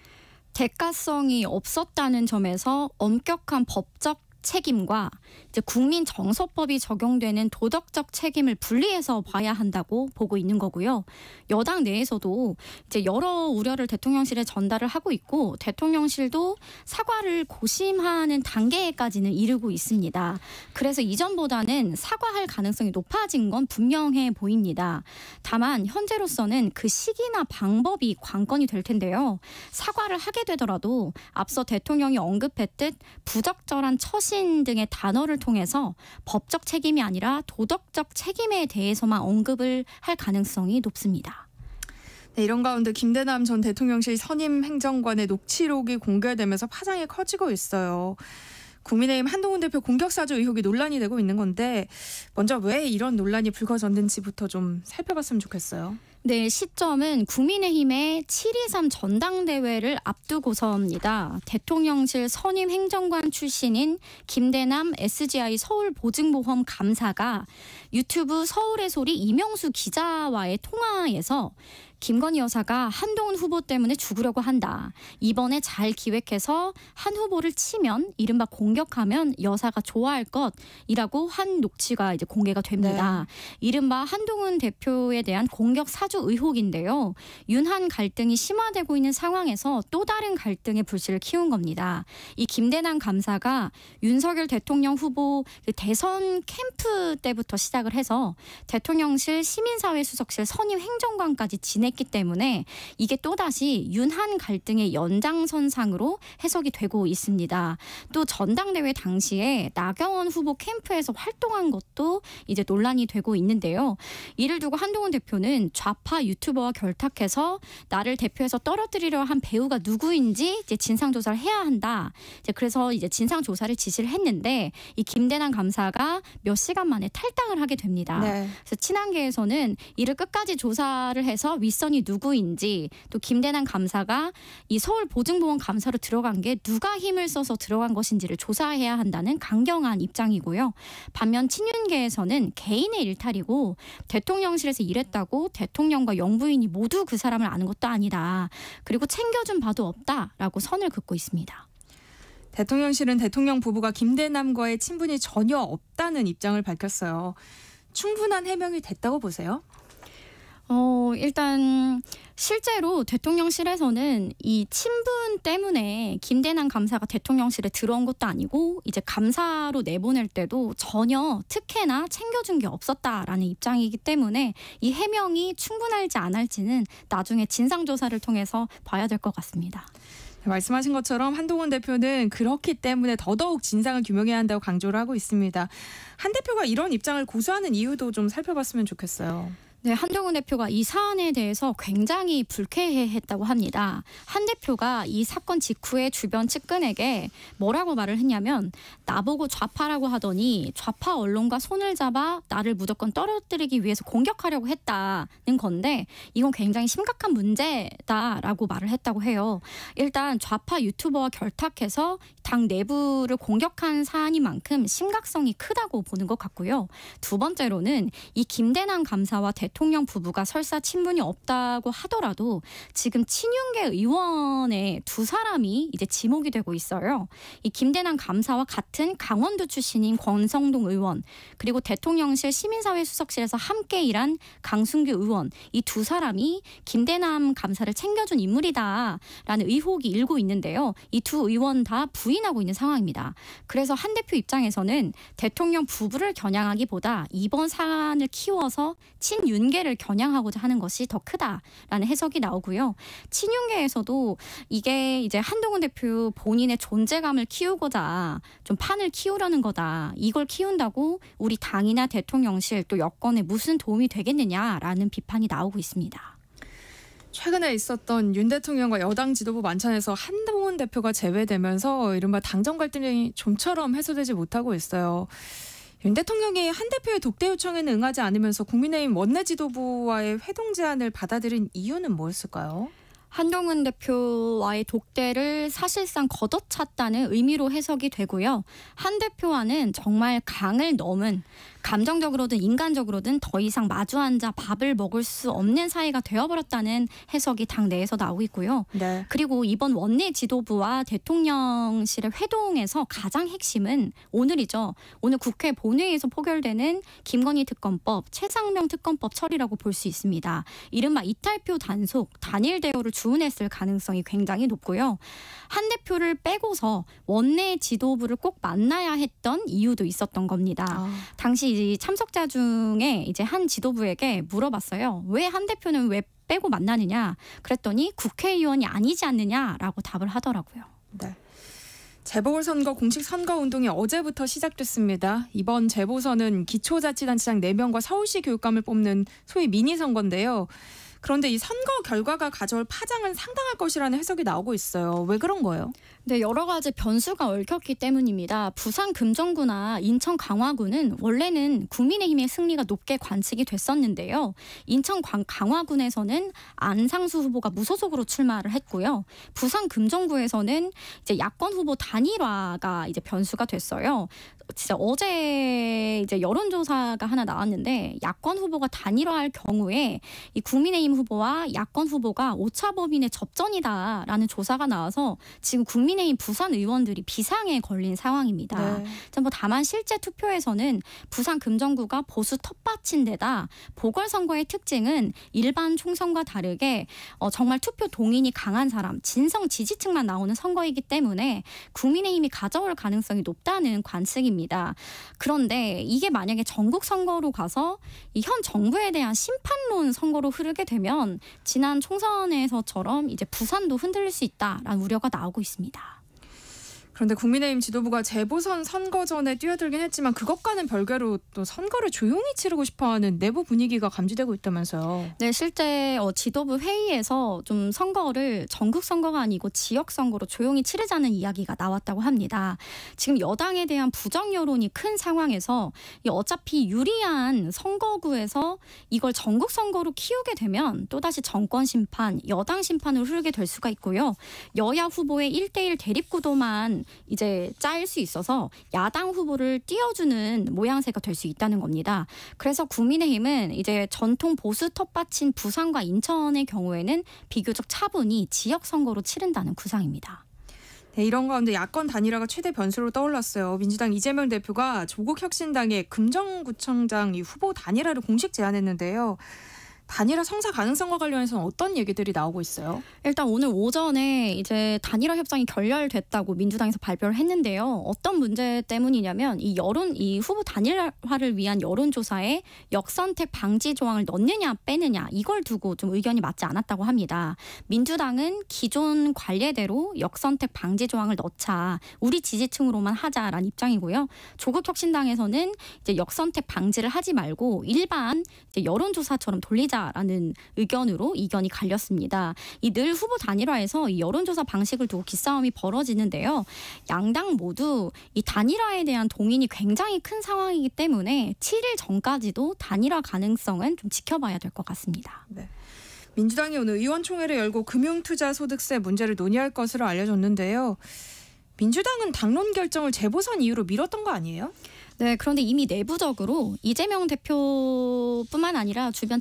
대가성이 없었다는 점에서 엄격한 법적 책임과 이제 국민정서법이 적용되는 도덕적 책임을 분리해서 봐야 한다고 보고 있는 거고요. 여당 내에서도 이제 여러 우려를 대통령실에 전달을 하고 있고 대통령실도 사과를 고심하는 단계까지는 이르고 있습니다. 그래서 이전보다는 사과할 가능성이 높아진 건 분명해 보입니다. 다만 현재로서는 그 시기나 방법이 관건이 될 텐데요. 사과를 하게 되더라도 앞서 대통령이 언급했듯 부적절한 처신 등의 단어를 통해서 법적 책임이 아니라 도덕적 책임에 대해서만 언급을 할 가능성이 높습니다. 네, 이런 가운데 김대남 전 대통령실 선임 행정관의 녹취록이 공개되면서 파장이 커지고 있어요. 국민의힘 한동훈 대표 공격사주 의혹이 논란이 되고 있는 건데 먼저 왜 이런 논란이 불거졌는지부터 좀 살펴봤으면 좋겠어요. 네, 시점은 국민의힘의 7.23 전당대회를 앞두고서입니다. 대통령실 선임 행정관 출신인 김대남 SGI 서울보증보험 감사가 유튜브 서울의 소리 이명수 기자와의 통화에서 김건희 여사가 한동훈 후보 때문에 죽으려고 한다. 이번에 잘 기획해서 한 후보를 치면 이른바 공격하면 여사가 좋아할 것이라고 한 녹취가 이제 공개가 됩니다. 네. 이른바 한동훈 대표에 대한 공격 사주 의혹인데요. 윤한 갈등이 심화되고 있는 상황에서 또 다른 갈등의 불씨를 키운 겁니다. 이 김대남 감사가 윤석열 대통령 후보 대선 캠프 때부터 시작을 해서 대통령실 시민사회수석실 선임 행정관까지 지냈기 때문에 이게 또다시 윤한 갈등의 연장선상으로 해석이 되고 있습니다. 또 전당대회 당시에 나경원 후보 캠프에서 활동한 것도 이제 논란이 되고 있는데요. 이를 두고 한동훈 대표는 좌파 유튜버와 결탁해서 나를 대표해서 떨어뜨리려 한 배우가 누구인지 이제 진상조사를 해야 한다. 이제 그래서 이제 진상조사를 지시를 했는데 이 김대남 감사가 몇 시간 만에 탈당을 하게 됩니다. 네. 그래서 친한계에서는 이를 끝까지 조사를 해서 윗선이 누구인지 또 김대남 감사가 이 서울보증보험 감사로 들어간 게 누가 힘을 써서 들어간 것인지를 조사해야 한다는 강경한 입장이고요. 반면 친윤계에서는 개인의 일탈이고 대통령실에서 일했다고 대통령과 영부인이 모두 그 사람을 아는 것도 아니다. 그리고 챙겨준 바도 없다라고 선을 긋고 있습니다. 대통령실은 대통령 부부가 김대남과의 친분이 전혀 없다는 입장을 밝혔어요. 충분한 해명이 됐다고 보세요? 일단 실제로 대통령실에서는 이 친분 때문에 김대남 감사가 대통령실에 들어온 것도 아니고 이제 감사로 내보낼 때도 전혀 특혜나 챙겨준 게 없었다라는 입장이기 때문에 이 해명이 충분할지 안 할지는 나중에 진상조사를 통해서 봐야 될 것 같습니다. 말씀하신 것처럼 한동훈 대표는 그렇기 때문에 더더욱 진상을 규명해야 한다고 강조를 하고 있습니다. 한 대표가 이런 입장을 고수하는 이유도 좀 살펴봤으면 좋겠어요. 네, 한동훈 대표가 이 사안에 대해서 굉장히 불쾌해했다고 합니다. 한 대표가 이 사건 직후에 주변 측근에게 뭐라고 말을 했냐면 나보고 좌파라고 하더니 좌파 언론과 손을 잡아 나를 무조건 떨어뜨리기 위해서 공격하려고 했다는 건데 이건 굉장히 심각한 문제다라고 말을 했다고 해요. 일단 좌파 유튜버와 결탁해서 당 내부를 공격한 사안이만큼 심각성이 크다고 보는 것 같고요. 두 번째로는 이 김대남 감사와 대통령 부부가 설사 친분이 없다고 하더라도 지금 친윤계 의원의 두 사람이 이제 지목이 되고 있어요. 이 김대남 감사와 같은 강원도 출신인 권성동 의원 그리고 대통령실 시민사회수석실에서 함께 일한 강승규 의원 이 두 사람이 김대남 감사를 챙겨준 인물이다라는 의혹이 일고 있는데요. 이 두 의원 다 부인하고 있는 상황입니다. 그래서 한 대표 입장에서는 대통령 부부를 겨냥하기보다 이번 사안을 키워서 친윤계를 겨냥하고자 하는 것이 더 크다라는 해석이 나오고요. 친윤계에서도 이게 이제 한동훈 대표 본인의 존재감을 키우고자 좀 판을 키우려는 거다. 이걸 키운다고 우리 당이나 대통령실 또 여권에 무슨 도움이 되겠느냐라는 비판이 나오고 있습니다. 최근에 있었던 윤 대통령과 여당 지도부 만찬에서 한동훈 대표가 제외되면서 이른바 당정 갈등이 좀처럼 해소되지 못하고 있어요. 윤 대통령이 한 대표의 독대 요청에는 응하지 않으면서 국민의힘 원내 지도부와의 회동 제안을 받아들인 이유는 뭐였을까요? 한동훈 대표와의 독대를 사실상 걷어찼다는 의미로 해석이 되고요. 한 대표와는 정말 강을 넘은 감정적으로든 인간적으로든 더 이상 마주 앉아 밥을 먹을 수 없는 사이가 되어버렸다는 해석이 당 내에서 나오고 있고요. 네. 그리고 이번 원내 지도부와 대통령실의 회동에서 가장 핵심은 오늘이죠. 오늘 국회 본회의에서 포결되는 김건희 특검법, 최상명 특검법 처리라고 볼 수 있습니다. 이른바 이탈표 단속, 단일 대우를 주문했을 가능성이 굉장히 높고요. 한 대표를 빼고서 원내 지도부를 꼭 만나야 했던 이유도 있었던 겁니다. 당시 이 참석자 중에 이제 한 지도부에게 물어봤어요. 왜 한 대표는 왜 빼고 만나느냐? 그랬더니 국회의원이 아니지 않느냐라고 답을 하더라고요. 네. 재보궐선거 공식 선거운동이 어제부터 시작됐습니다. 이번 재보선은 기초자치단체장 4명과 서울시 교육감을 뽑는 소위 미니선거인데요. 그런데 이 선거 결과가 가져올 파장은 상당할 것이라는 해석이 나오고 있어요. 왜 그런 거예요? 네, 여러 가지 변수가 얽혔기 때문입니다. 부산 금정구나 인천 강화구는 원래는 국민의힘의 승리가 높게 관측이 됐었는데요. 인천 강화군에서는 안상수 후보가 무소속으로 출마를 했고요. 부산 금정구에서는 이제 야권 후보 단일화가 이제 변수가 됐어요. 진짜 어제 이제 여론조사가 하나 나왔는데 야권 후보가 단일화할 경우에 이 국민의힘 후보와 야권 후보가 오차범위의 접전이다라는 조사가 나와서 지금 국민의힘 부산 의원들이 비상에 걸린 상황입니다. 네. 다만 실제 투표에서는 부산 금정구가 보수 텃밭인 데다 보궐선거의 특징은 일반 총선과 다르게 정말 투표 동인이 강한 사람, 진성 지지층만 나오는 선거이기 때문에 국민의힘이 가져올 가능성이 높다는 관측입니다. 그런데 이게 만약에 전국 선거로 가서 이 현 정부에 대한 심판론 선거로 흐르게 되면 지난 총선에서처럼 이제 부산도 흔들릴 수 있다라는 우려가 나오고 있습니다. 그런데 국민의힘 지도부가 재보선 선거 전에 뛰어들긴 했지만 그것과는 별개로 또 선거를 조용히 치르고 싶어하는 내부 분위기가 감지되고 있다면서요. 네, 실제 지도부 회의에서 좀 선거를 전국 선거가 아니고 지역 선거로 조용히 치르자는 이야기가 나왔다고 합니다. 지금 여당에 대한 부정 여론이 큰 상황에서 어차피 유리한 선거구에서 이걸 전국 선거로 키우게 되면 또다시 정권 심판, 여당 심판으로 흐르게 될 수가 있고요. 여야 후보의 1대1 대립구도만 이제 짜일 수 있어서 야당 후보를 띄워주는 모양새가 될 수 있다는 겁니다. 그래서 국민의힘은 이제 전통 보수 텃밭인 부산과 인천의 경우에는 비교적 차분히 지역 선거로 치른다는 구상입니다. 네, 이런 가운데 야권 단일화가 최대 변수로 떠올랐어요. 민주당 이재명 대표가 조국 혁신당의 금정구청장 이 후보 단일화를 공식 제안했는데요. 단일화 성사 가능성과 관련해서는 어떤 얘기들이 나오고 있어요? 일단 오늘 오전에 이제 단일화 협상이 결렬됐다고 민주당에서 발표를 했는데요. 어떤 문제 때문이냐면 이 후보 단일화를 위한 여론조사에 역선택 방지 조항을 넣느냐 빼느냐 이걸 두고 좀 의견이 맞지 않았다고 합니다. 민주당은 기존 관례대로 역선택 방지 조항을 넣자 우리 지지층으로만 하자라는 입장이고요. 조국 혁신당에서는 이제 역선택 방지를 하지 말고 일반 이제 여론조사처럼 돌리자. 라는 의견으로 이견이 갈렸습니다. 이 늘 후보 단일화에서 이 여론조사 방식을 두고 기싸움이 벌어지는데요. 양당 모두 이 단일화에 대한 동의이 굉장히 큰 상황이기 때문에 7일 전까지도 단일화 가능성은 좀 지켜봐야 될 것 같습니다. 네. 민주당이 오늘 의원총회를 열고 금융투자소득세 문제를 논의할 것으로 알려졌는데요. 민주당은 당론 결정을 재보선 이후로 미뤘던 거 아니에요? 네, 그런데 이미 내부적으로 이재명 대표뿐만 아니라 주변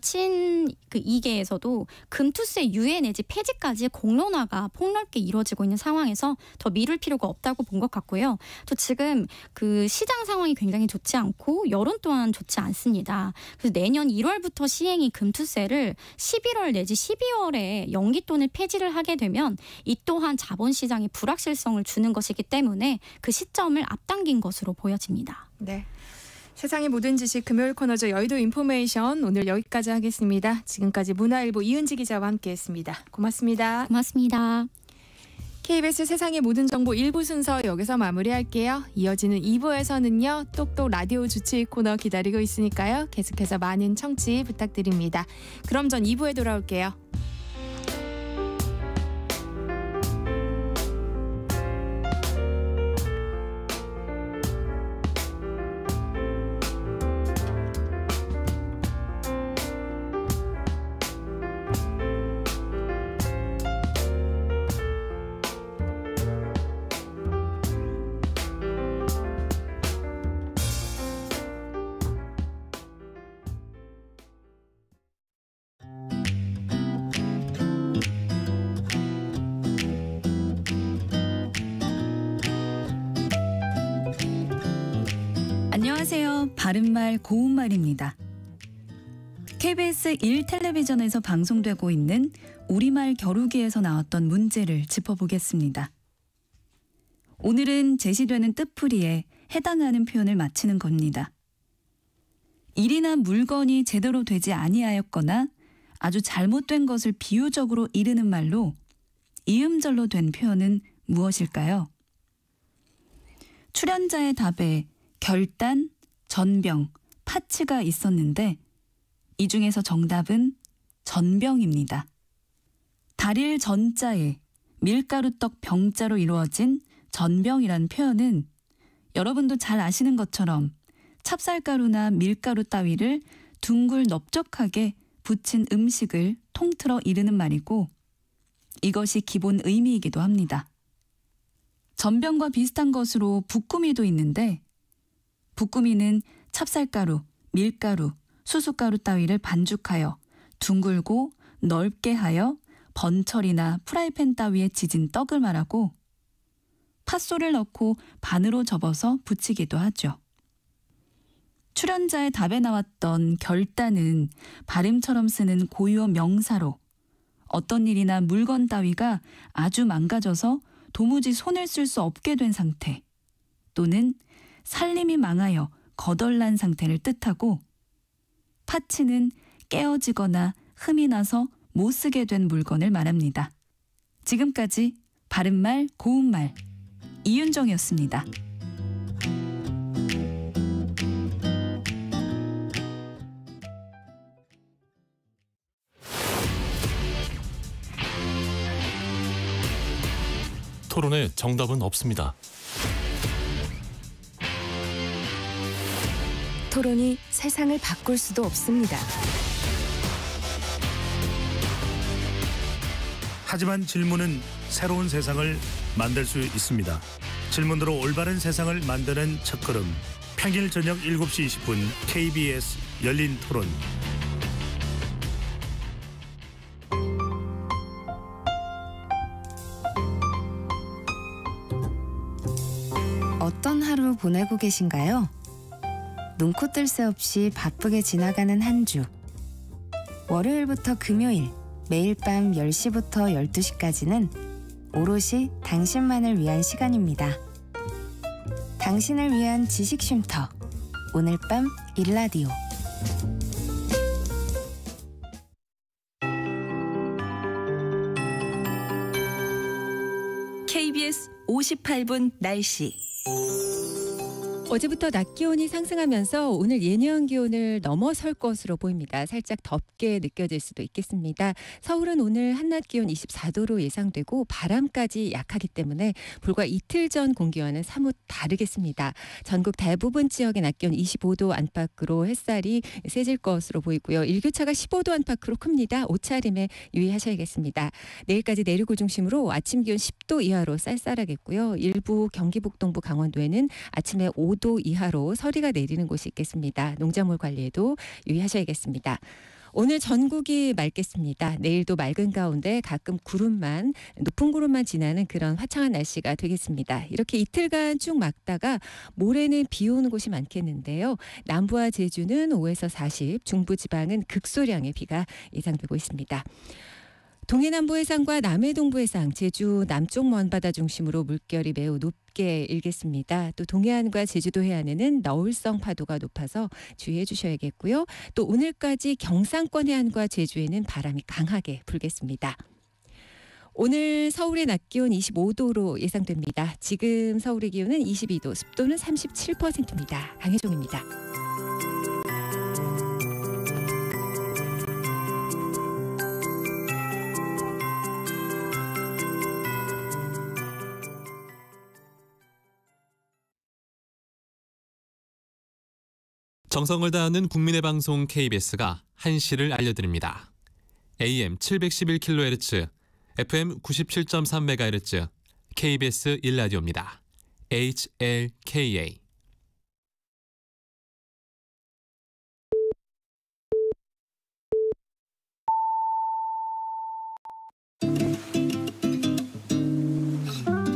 그 이계에서도 금투세 유예 내지 폐지까지 공론화가 폭넓게 이루어지고 있는 상황에서 더 미룰 필요가 없다고 본 것 같고요. 또 지금 그 시장 상황이 굉장히 좋지 않고 여론 또한 좋지 않습니다. 그래서 내년 1월부터 시행이 금투세를 11월 내지 12월에 연기 또는 폐지를 하게 되면 이 또한 자본시장에 불확실성을 주는 것이기 때문에 그 시점을 앞당긴 것으로 보여집니다. 네, 세상의 모든 지식 금요일 코너죠. 여의도 인포메이션 오늘 여기까지 하겠습니다. 지금까지 문화일보 이은지 기자와 함께했습니다. 고맙습니다. 고맙습니다. KBS 세상의 모든 정보 1부 순서 여기서 마무리할게요. 이어지는 2부에서는요. 똑똑 라디오 주치의 코너 기다리고 있으니까요. 계속해서 많은 청취 부탁드립니다. 그럼 전 2부에 돌아올게요. 안녕하세요. 바른말 고운말입니다. KBS 1텔레비전에서 방송되고 있는 우리말 겨루기에서 나왔던 문제를 짚어보겠습니다. 오늘은 제시되는 뜻풀이에 해당하는 표현을 맞히는 겁니다. 일이나 물건이 제대로 되지 아니하였거나 아주 잘못된 것을 비유적으로 이르는 말로 이음절로 된 표현은 무엇일까요? 출연자의 답에 결단, 전병, 파치가 있었는데 이 중에서 정답은 전병입니다. 달일 전자에 밀가루떡 병자로 이루어진 전병이란 표현은 여러분도 잘 아시는 것처럼 찹쌀가루나 밀가루 따위를 둥글 넓적하게 붙인 음식을 통틀어 이르는 말이고 이것이 기본 의미이기도 합니다. 전병과 비슷한 것으로 붓구미도 있는데 붓구미는 찹쌀가루, 밀가루, 수숫가루 따위를 반죽하여 둥글고 넓게 하여 번철이나 프라이팬 따위에 지진 떡을 말하고 팥소를 넣고 반으로 접어서 부치기도 하죠. 출연자의 답에 나왔던 결단은 발음처럼 쓰는 고유어 명사로 어떤 일이나 물건 따위가 아주 망가져서 도무지 손을 쓸 수 없게 된 상태 또는 살림이 망하여 거덜난 상태를 뜻하고 파치는 깨어지거나 흠이 나서 못 쓰게 된 물건을 말합니다. 지금까지 바른말 고운말 이윤정이었습니다. 토론에 정답은 없습니다. 토론이 세상을 바꿀 수도 없습니다. 하지만 질문은 새로운 세상을 만들 수 있습니다. 질문으로 올바른 세상을 만드는 첫걸음. 평일 저녁 7시 20분 KBS 열린 토론. 어떤 하루 보내고 계신가요? 눈코 뜰 새 없이 바쁘게 지나가는 한 주. 월요일부터 금요일, 매일 밤 10시부터 12시까지는 오롯이 당신만을 위한 시간입니다. 당신을 위한 지식 쉼터. 오늘 밤 일라디오. KBS 58분 날씨. 어제부터 낮 기온이 상승하면서 오늘 예년 기온을 넘어설 것으로 보입니다. 살짝 덥게 느껴질 수도 있겠습니다. 서울은 오늘 한낮 기온 24도로 예상되고 바람까지 약하기 때문에 불과 이틀 전 공기와는 사뭇 다르겠습니다. 전국 대부분 지역의 낮 기온 25도 안팎으로 햇살이 세질 것으로 보이고요. 일교차가 15도 안팎으로 큽니다. 옷차림에 유의하셔야겠습니다. 내일까지 내륙을 중심으로 아침 기온 10도 이하로 쌀쌀하겠고요. 일부 경기 북동부 강원도에는 아침에 5도 이하로 서리가 내리는 곳이 있겠습니다. 농작물 관리에도 유의하셔야겠습니다. 오늘 전국이 맑겠습니다. 내일도 맑은 가운데 가끔 높은 구름만 지나는 그런 화창한 날씨가 되겠습니다. 이렇게 이틀간 쭉 막다가 모레는 비 오는 곳이 많겠는데요. 남부와 제주는 5에서 40, 중부지방은 극소량의 비가 예상되고 있습니다. 동해남부 해상과 남해동부 해상, 제주 남쪽 먼바다 중심으로 물결이 매우 높게 일겠습니다. 또 동해안과 제주도 해안에는 너울성 파도가 높아서 주의해 주셔야겠고요. 또 오늘까지 경상권 해안과 제주에는 바람이 강하게 불겠습니다. 오늘 서울의 낮 기온 25도로 예상됩니다. 지금 서울의 기온은 22도, 습도는 37%입니다. 강혜종입니다. 정성을 다하는 국민의 방송 KBS가 한시를 알려드립니다. AM 711kHz, FM 97.3MHz, KBS 1라디오입니다. HLKA.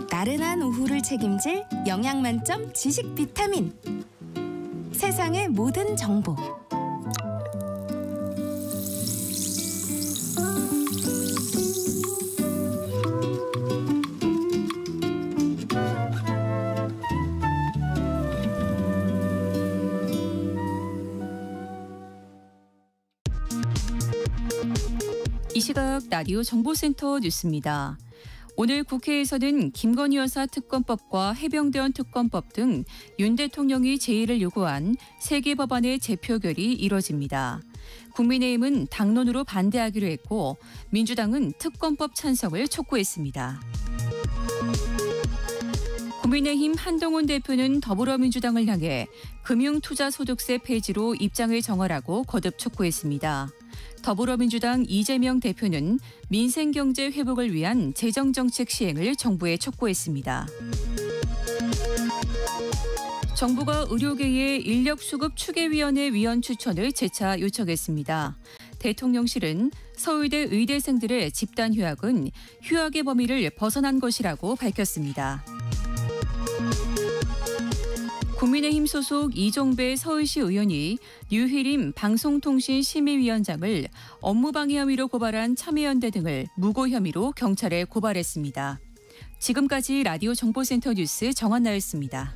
나른한 오후를 책임질 영양 만점 지식 비타민. 세상의 모든 정보. 이 시각 라디오 정보센터 뉴스입니다. 오늘 국회에서는 김건희 여사 특검법과 해병대원 특검법 등 윤 대통령이 제의를 요구한 3개 법안의 재표결이 이뤄집니다. 국민의힘은 당론으로 반대하기로 했고 민주당은 특검법 찬성을 촉구했습니다. 국민의힘 한동훈 대표는 더불어민주당을 향해 금융투자소득세 폐지로 입장을 정하라고 거듭 촉구했습니다. 더불어민주당 이재명 대표는 민생경제 회복을 위한 재정정책 시행을 정부에 촉구했습니다. 정부가 의료계의 인력수급추계위원회 위원 추천을 재차 요청했습니다. 대통령실은 서울대 의대생들의 집단 휴학은 휴학의 범위를 벗어난 것이라고 밝혔습니다. 국민의힘 소속 이종배 서울시 의원이 류희림 방송통신심의위원장을 업무방해 혐의로 고발한 참여연대 등을 무고 혐의로 경찰에 고발했습니다. 지금까지 라디오 정보센터 뉴스 정한나였습니다.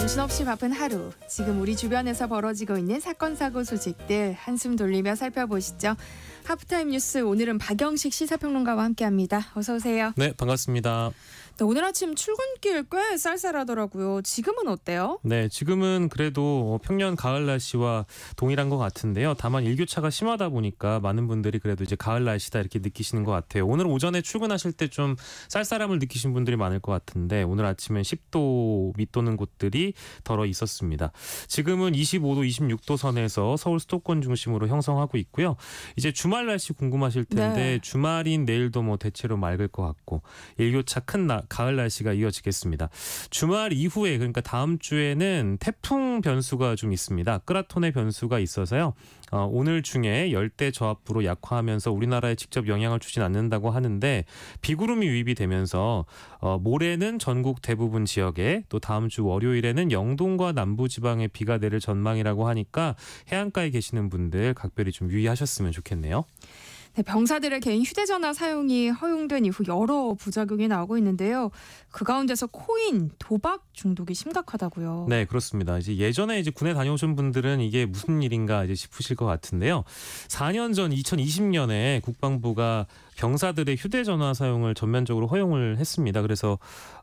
정신없이 바쁜 하루, 지금 우리 주변에서 벌어지고 있는 사건, 사고, 소식들 한숨 돌리며 살펴보시죠. 하프타임 뉴스, 오늘은 박영식 시사평론가와 함께합니다. 어서 오세요. 네, 반갑습니다. 네, 오늘 아침 출근길 꽤 쌀쌀하더라고요. 지금은 어때요? 네, 지금은 그래도 평년 가을 날씨와 동일한 것 같은데요. 다만 일교차가 심하다 보니까 많은 분들이 그래도 이제 가을 날씨다 이렇게 느끼시는 것 같아요. 오늘 오전에 출근하실 때 좀 쌀쌀함을 느끼신 분들이 많을 것 같은데 오늘 아침엔 10도 밑도는 곳들이 덜어 있었습니다. 지금은 25도, 26도 선에서 서울 수도권 중심으로 형성하고 있고요. 이제 주말 날씨 궁금하실 텐데 네. 주말인 내일도 뭐 대체로 맑을 것 같고 일교차 큰 가을 날씨가 이어지겠습니다. 주말 이후에 그러니까 다음 주에는 태풍 변수가 좀 있습니다. 끄라톤의 변수가 있어서요. 오늘 중에 열대 저압부로 약화하면서 우리나라에 직접 영향을 주진 않는다고 하는데 비구름이 유입이 되면서 모레는 전국 대부분 지역에 또 다음 주 월요일에는 영동과 남부지방에 비가 내릴 전망이라고 하니까 해안가에 계시는 분들 각별히 좀 유의하셨으면 좋겠네요. 네, 병사들의 개인 휴대전화 사용이 허용된 이후 여러 부작용이 나오고 있는데요. 그 가운데서 코인, 도박 중독이 심각하다고요. 네, 그렇습니다. 이제 예전에 이제 군에 다녀오신 분들은 이게 무슨 일인가 이제 싶으실 것 같은데요. 4년 전 2020년에 국방부가 병사들의 휴대전화 사용을 전면적으로 허용을 했습니다. 그래서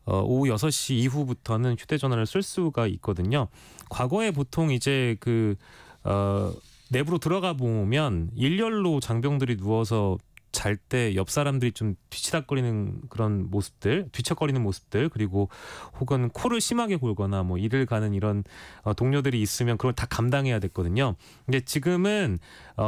오후 6시 이후부터는 휴대전화를 쓸 수가 있거든요. 과거에 보통 이제 내부로 들어가 보면 일렬로 장병들이 누워서 잘 때 옆 사람들이 좀 뒤치다거리는 그런 모습들, 뒤척거리는 모습들, 그리고 혹은 코를 심하게 골거나 뭐 일을 가는 이런 동료들이 있으면 그걸 다 감당해야 됐거든요. 근데 지금은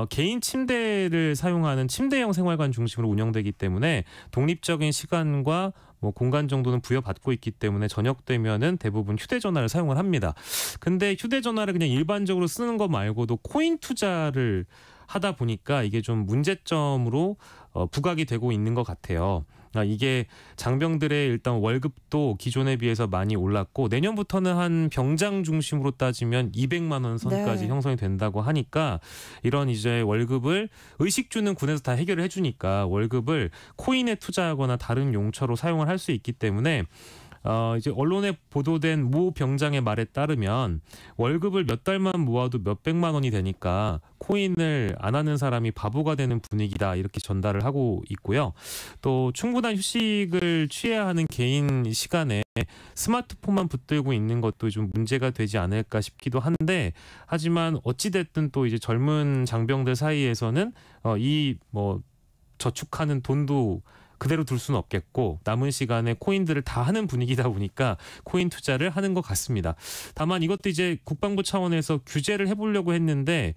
개인 침대를 사용하는 침대형 생활관 중심으로 운영되기 때문에 독립적인 시간과 뭐 공간 정도는 부여받고 있기 때문에 저녁 되면은 대부분 휴대전화를 사용을 합니다. 근데 휴대전화를 그냥 일반적으로 쓰는 거 말고도 코인 투자를 하다 보니까 이게 좀 문제점으로 부각이 되고 있는 것 같아요. 이게 장병들의 일단 월급도 기존에 비해서 많이 올랐고 내년부터는 한 병장 중심으로 따지면 200만 원 선까지 네. 형성이 된다고 하니까 이런 이제 월급을 의식주는 군에서 다 해결을 해주니까 월급을 코인에 투자하거나 다른 용처로 사용을 할 수 있기 때문에 이제 언론에 보도된 모 병장의 말에 따르면 월급을 몇 달만 모아도 몇백만 원이 되니까 코인을 안 하는 사람이 바보가 되는 분위기다 이렇게 전달을 하고 있고요. 또 충분한 휴식을 취해야 하는 개인 시간에 스마트폰만 붙들고 있는 것도 좀 문제가 되지 않을까 싶기도 한데 하지만 어찌됐든 또 이제 젊은 장병들 사이에서는 이 뭐 저축하는 돈도 그대로 둘 수는 없겠고 남은 시간에 코인들을 다 하는 분위기다 보니까 코인 투자를 하는 것 같습니다. 다만 이것도 이제 국방부 차원에서 규제를 해보려고 했는데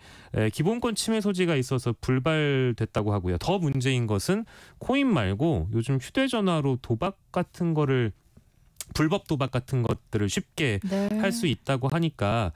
기본권 침해 소지가 있어서 불발됐다고 하고요. 더 문제인 것은 코인 말고 요즘 휴대전화로 도박 같은 거를 불법 도박 같은 것들을 쉽게 할 수 있다고 하니까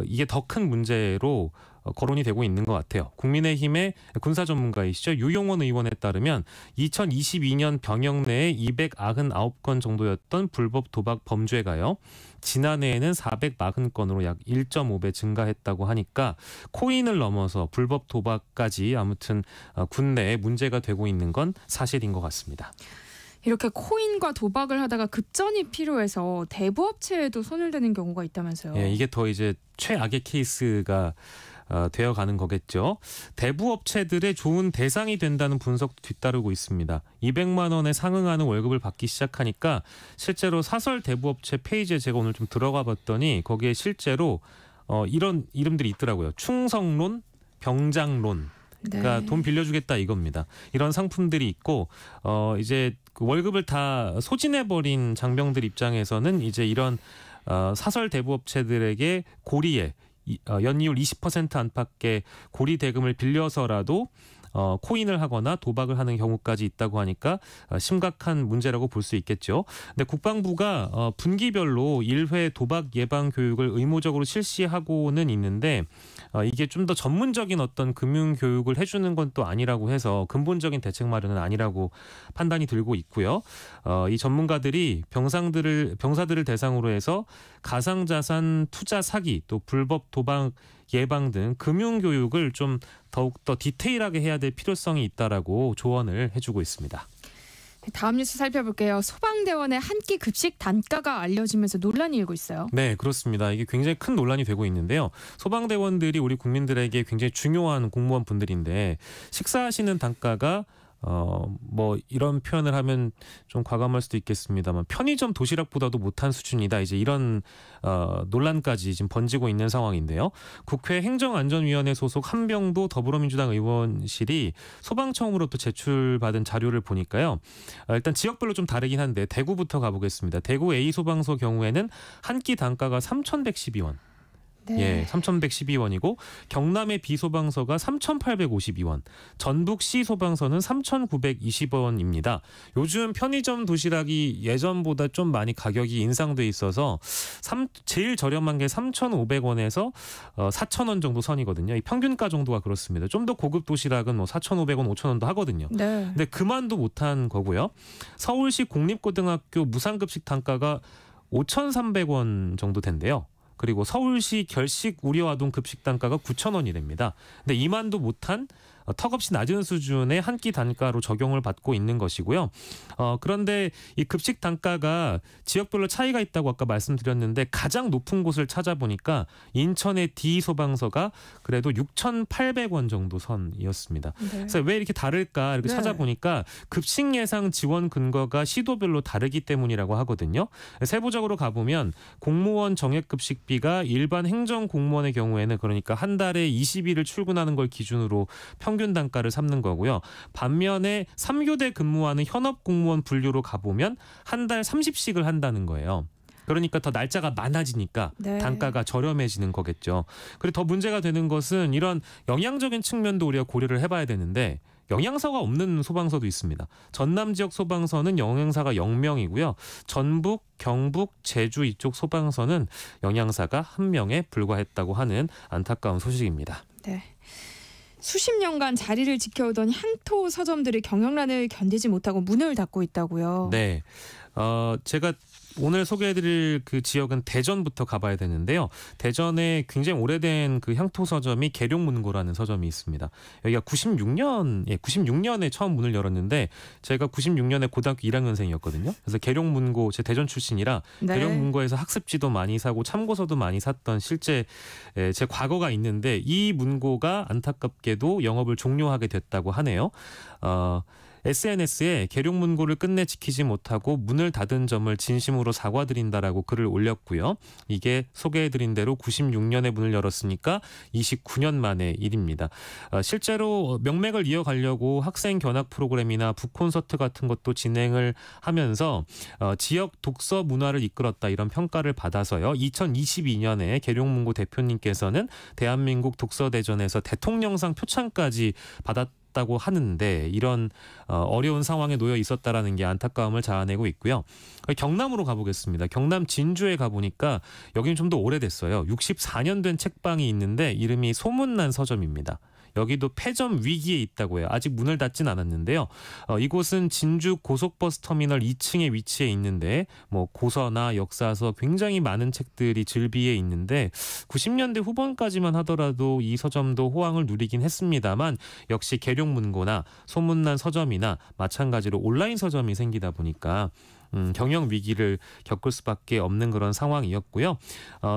이게 더 큰 문제로 거론이 되고 있는 것 같아요. 국민의힘의 군사 전문가이시죠. 유용원 의원에 따르면 2022년 병역 내에 299건 정도였던 불법 도박 범죄가요. 지난해에는 440건으로 약 1.5배 증가했다고 하니까 코인을 넘어서 불법 도박까지 아무튼 국내에 문제가 되고 있는 건 사실인 것 같습니다. 이렇게 코인과 도박을 하다가 급전이 필요해서 대부업체에도 손을 대는 경우가 있다면서요. 예, 이게 더 이제 최악의 케이스가 되어가는 거겠죠. 대부업체들의 좋은 대상이 된다는 분석도 뒤따르고 있습니다. 200만 원에 상응하는 월급을 받기 시작하니까 실제로 사설 대부업체 페이지에 제가 오늘 좀 들어가 봤더니 거기에 실제로 이런 이름들이 있더라고요. 충성론, 병장론. 그러니까 돈 빌려주겠다 이겁니다. 이런 상품들이 있고 이제 그 월급을 다 소진해버린 장병들 입장에서는 이제 이런 사설 대부업체들에게 고리에 연이율 20% 안팎의 고리 대금을 빌려서라도 코인을 하거나 도박을 하는 경우까지 있다고 하니까 심각한 문제라고 볼 수 있겠죠. 근데 국방부가 분기별로 1회 도박 예방 교육을 의무적으로 실시하고는 있는데 이게 좀 더 전문적인 어떤 금융 교육을 해주는 건 또 아니라고 해서 근본적인 대책 마련은 아니라고 판단이 들고 있고요. 이 전문가들이 병사들을 대상으로 해서 가상자산 투자 사기 또 불법 도박 예방 등 금융 교육을 좀 더욱더 디테일하게 해야 될 필요성이 있다라고 조언을 해주고 있습니다. 다음 뉴스 살펴볼게요. 소방대원의 한 끼 급식 단가가 알려지면서 논란이 일고 있어요. 네, 그렇습니다. 이게 굉장히 큰 논란이 되고 있는데요. 소방대원들이 우리 국민들에게 굉장히 중요한 공무원 분들인데 식사하시는 단가가 뭐 이런 표현을 하면 좀 과감할 수도 있겠습니다만 편의점 도시락보다도 못한 수준이다. 이제 이런 논란까지 지금 번지고 있는 상황인데요. 국회 행정안전위원회 소속 한병도 더불어민주당 의원실이 소방청으로부터 제출받은 자료를 보니까요. 일단 지역별로 좀 다르긴 한데 대구부터 가보겠습니다. 대구 A소방서 경우에는 한 끼 단가가 3,112원. 네. 예, 3,112원이고 경남의 B소방서가 3,852원, 전북 C소방서는 3,920원입니다. 요즘 편의점 도시락이 예전보다 좀 많이 가격이 인상돼 있어서 제일 저렴한 게 3,500원에서 4,000원 정도 선이거든요. 이 평균가 정도가 그렇습니다. 좀 더 고급 도시락은 뭐 4,500원, 5,000원도 하거든요. 네. 근데 그만도 못한 거고요. 서울시 공립고등학교 무상급식 단가가 5,300원 정도 된대요. 그리고 서울시 결식 우려아동 급식 단가가 9,000원이랍니다. 근데 이만도 못한 턱없이 낮은 수준의 한 끼 단가로 적용을 받고 있는 것이고요. 그런데 이 급식 단가가 지역별로 차이가 있다고 아까 말씀드렸는데 가장 높은 곳을 찾아보니까 인천의 D소방서가 그래도 6,800원 정도 선이었습니다. 네. 그래서 왜 이렇게 다를까 이렇게 찾아보니까 급식 예상 지원 근거가 시도별로 다르기 때문이라고 하거든요. 세부적으로 가보면 공무원 정액급식비가 일반 행정공무원의 경우에는 그러니까 한 달에 20일을 출근하는 걸 기준으로 평균 단가를 삼는 거고요. 반면에 3교대 근무하는 현업 공무원 분류로 가보면 한 달 30씩을 한다는 거예요. 그러니까 더 날짜가 많아지니까 네. 단가가 저렴해지는 거겠죠. 그리고 더 문제가 되는 것은 이런 영양적인 측면도 우리가 고려를 해봐야 되는데 영양사가 없는 소방서도 있습니다. 전남 지역 소방서는 영양사가 0명이고요. 전북, 경북, 제주 이쪽 소방서는 영양사가 1명에 불과했다고 하는 안타까운 소식입니다. 네. 수십 년간 자리를 지켜오던 향토 서점들이 경영난을 견디지 못하고 문을 닫고 있다고요. 네. 제가 오늘 소개해드릴 그 지역은 대전부터 가봐야 되는데요. 대전에 굉장히 오래된 그 향토 서점이 계룡문고라는 서점이 있습니다. 여기가 96년에 처음 문을 열었는데 제가 96년에 고등학교 1학년생이었거든요. 그래서 계룡문고 제 대전 출신이라 네. 계룡문고에서 학습지도 많이 사고 참고서도 많이 샀던 실제 제 과거가 있는데 이 문고가 안타깝게도 영업을 종료하게 됐다고 하네요. SNS에 계룡문고를 끝내 지키지 못하고 문을 닫은 점을 진심으로 사과드린다라고 글을 올렸고요. 이게 소개해드린 대로 96년에 문을 열었으니까 29년 만의 일입니다. 실제로 명맥을 이어가려고 학생 견학 프로그램이나 북콘서트 같은 것도 진행을 하면서 지역 독서 문화를 이끌었다 이런 평가를 받아서요. 2022년에 계룡문고 대표님께서는 대한민국 독서대전에서 대통령상 표창까지 받았다. 있었다고 하는데 이런 어려운 상황에 놓여 있었다라는 게 안타까움을 자아내고 있고요. 경남으로 가보겠습니다. 경남 진주에 가보니까 여기는 좀 더 오래됐어요. 64년 된 책방이 있는데 이름이 소문난 서점입니다. 여기도 폐점 위기에 있다고 해요. 아직 문을 닫진 않았는데요. 이곳은 진주 고속버스 터미널 2층에 위치해 있는데 뭐 고서나 역사서 굉장히 많은 책들이 즐비해 있는데 90년대 후반까지만 하더라도 이 서점도 호황을 누리긴 했습니다만 역시 계룡문고나 소문난 서점이나 마찬가지로 온라인 서점이 생기다 보니까 경영 위기를 겪을 수밖에 없는 그런 상황이었고요.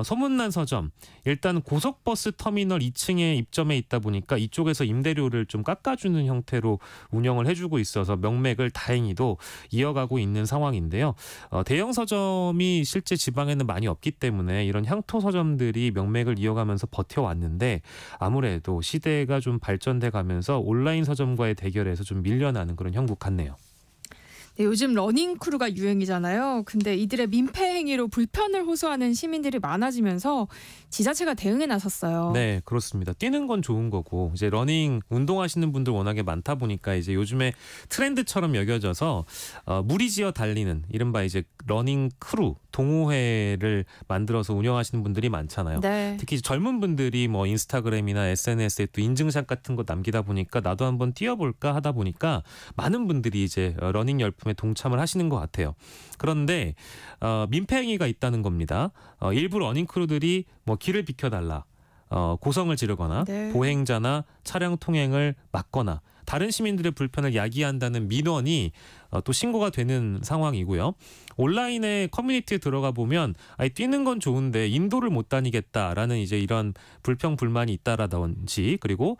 소문난 서점, 일단 고속버스 터미널 2층에 입점해 있다 보니까 이쪽에서 임대료를 좀 깎아주는 형태로 운영을 해주고 있어서 명맥을 다행히도 이어가고 있는 상황인데요. 대형 서점이 실제 지방에는 많이 없기 때문에 이런 향토 서점들이 명맥을 이어가면서 버텨왔는데 아무래도 시대가 좀 발전돼 가면서 온라인 서점과의 대결에서 좀 밀려나는 그런 형국 같네요. 네, 요즘 러닝크루가 유행이잖아요. 근데 이들의 민폐 행위로 불편을 호소하는 시민들이 많아지면서 지자체가 대응에 나섰어요. 네, 그렇습니다. 뛰는 건 좋은 거고 이제 러닝 운동하시는 분들 워낙에 많다 보니까 이제 요즘에 트렌드처럼 여겨져서 무리지어 달리는 이른바 이제 러닝크루 동호회를 만들어서 운영하시는 분들이 많잖아요. 네. 특히 젊은 분들이 뭐 인스타그램이나 SNS에 또 인증샷 같은 거 남기다 보니까 나도 한번 뛰어볼까 하다 보니까 많은 분들이 이제 러닝 열풍에 동참을 하시는 것 같아요. 그런데 민폐 행위가 있다는 겁니다. 일부 러닝크루들이 뭐 길을 비켜달라, 고성을 지르거나 네. 보행자나 차량 통행을 막거나 다른 시민들의 불편을 야기한다는 민원이 또 신고가 되는 상황이고요. 온라인에 커뮤니티에 들어가 보면 뛰는 건 좋은데 인도를 못 다니겠다라는 이제 이런 불평 불만이 있다라든지 그리고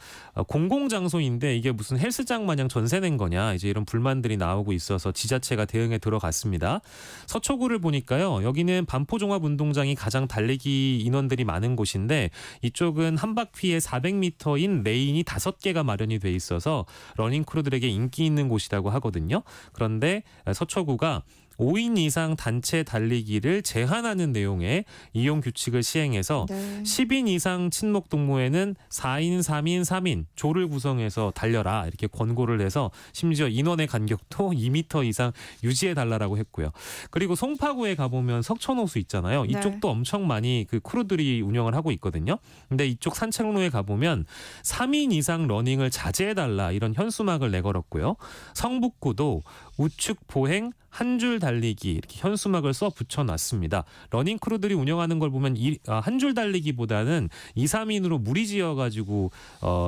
공공장소인데 이게 무슨 헬스장 마냥 전세 낸 거냐 이제 이런 불만들이 나오고 있어서 지자체가 대응에 들어갔습니다. 서초구를 보니까요. 여기는 반포종합운동장이 가장 달리기 인원들이 많은 곳인데 이쪽은 한 바퀴에 400m인 레인이 5개가 마련이 돼 있어서 러닝크루들에게 인기 있는 곳이라고 하거든요. 그런데 서초구가 5인 이상 단체 달리기를 제한하는 내용의 이용 규칙을 시행해서 네. 10인 이상 친목 동호회는 4인, 3인, 3인 조를 구성해서 달려라 이렇게 권고를 해서 심지어 인원의 간격도 2m 이상 유지해달라고 했고요. 그리고 송파구에 가보면 석천호수 있잖아요. 이쪽도 엄청 많이 그 크루들이 운영을 하고 있거든요. 근데 이쪽 산책로에 가보면 3인 이상 러닝을 자제해달라 이런 현수막을 내걸었고요. 성북구도 우측 보행 한 줄 달리기 이렇게 현수막을 써 붙여놨습니다. 러닝 크루들이 운영하는 걸 보면 한 줄 달리기보다는 2, 3인으로 무리지어가지고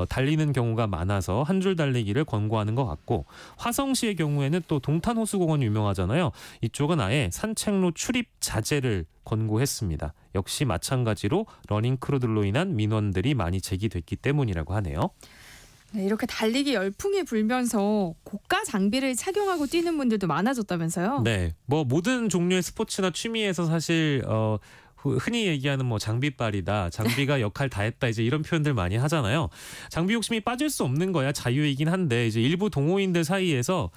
달리는 경우가 많아서 한 줄 달리기를 권고하는 것 같고 화성시의 경우에는 또 동탄호수공원이 유명하잖아요. 이쪽은 아예 산책로 출입 자제를 권고했습니다. 역시 마찬가지로 러닝 크루들로 인한 민원들이 많이 제기됐기 때문이라고 하네요. 네, 이렇게 달리기 열풍이 불면서 고가 장비를 착용하고 뛰는 분들도 많아졌다면서요? 네, 뭐 모든 종류의 스포츠나 취미에서 사실 흔히 얘기하는 뭐 장비빨이다, 장비가 역할 다 했다 이제 이런 표현들 많이 하잖아요. 장비 욕심이 빠질 수 없는 거야 자유이긴 한데 이제 일부 동호인들 사이에서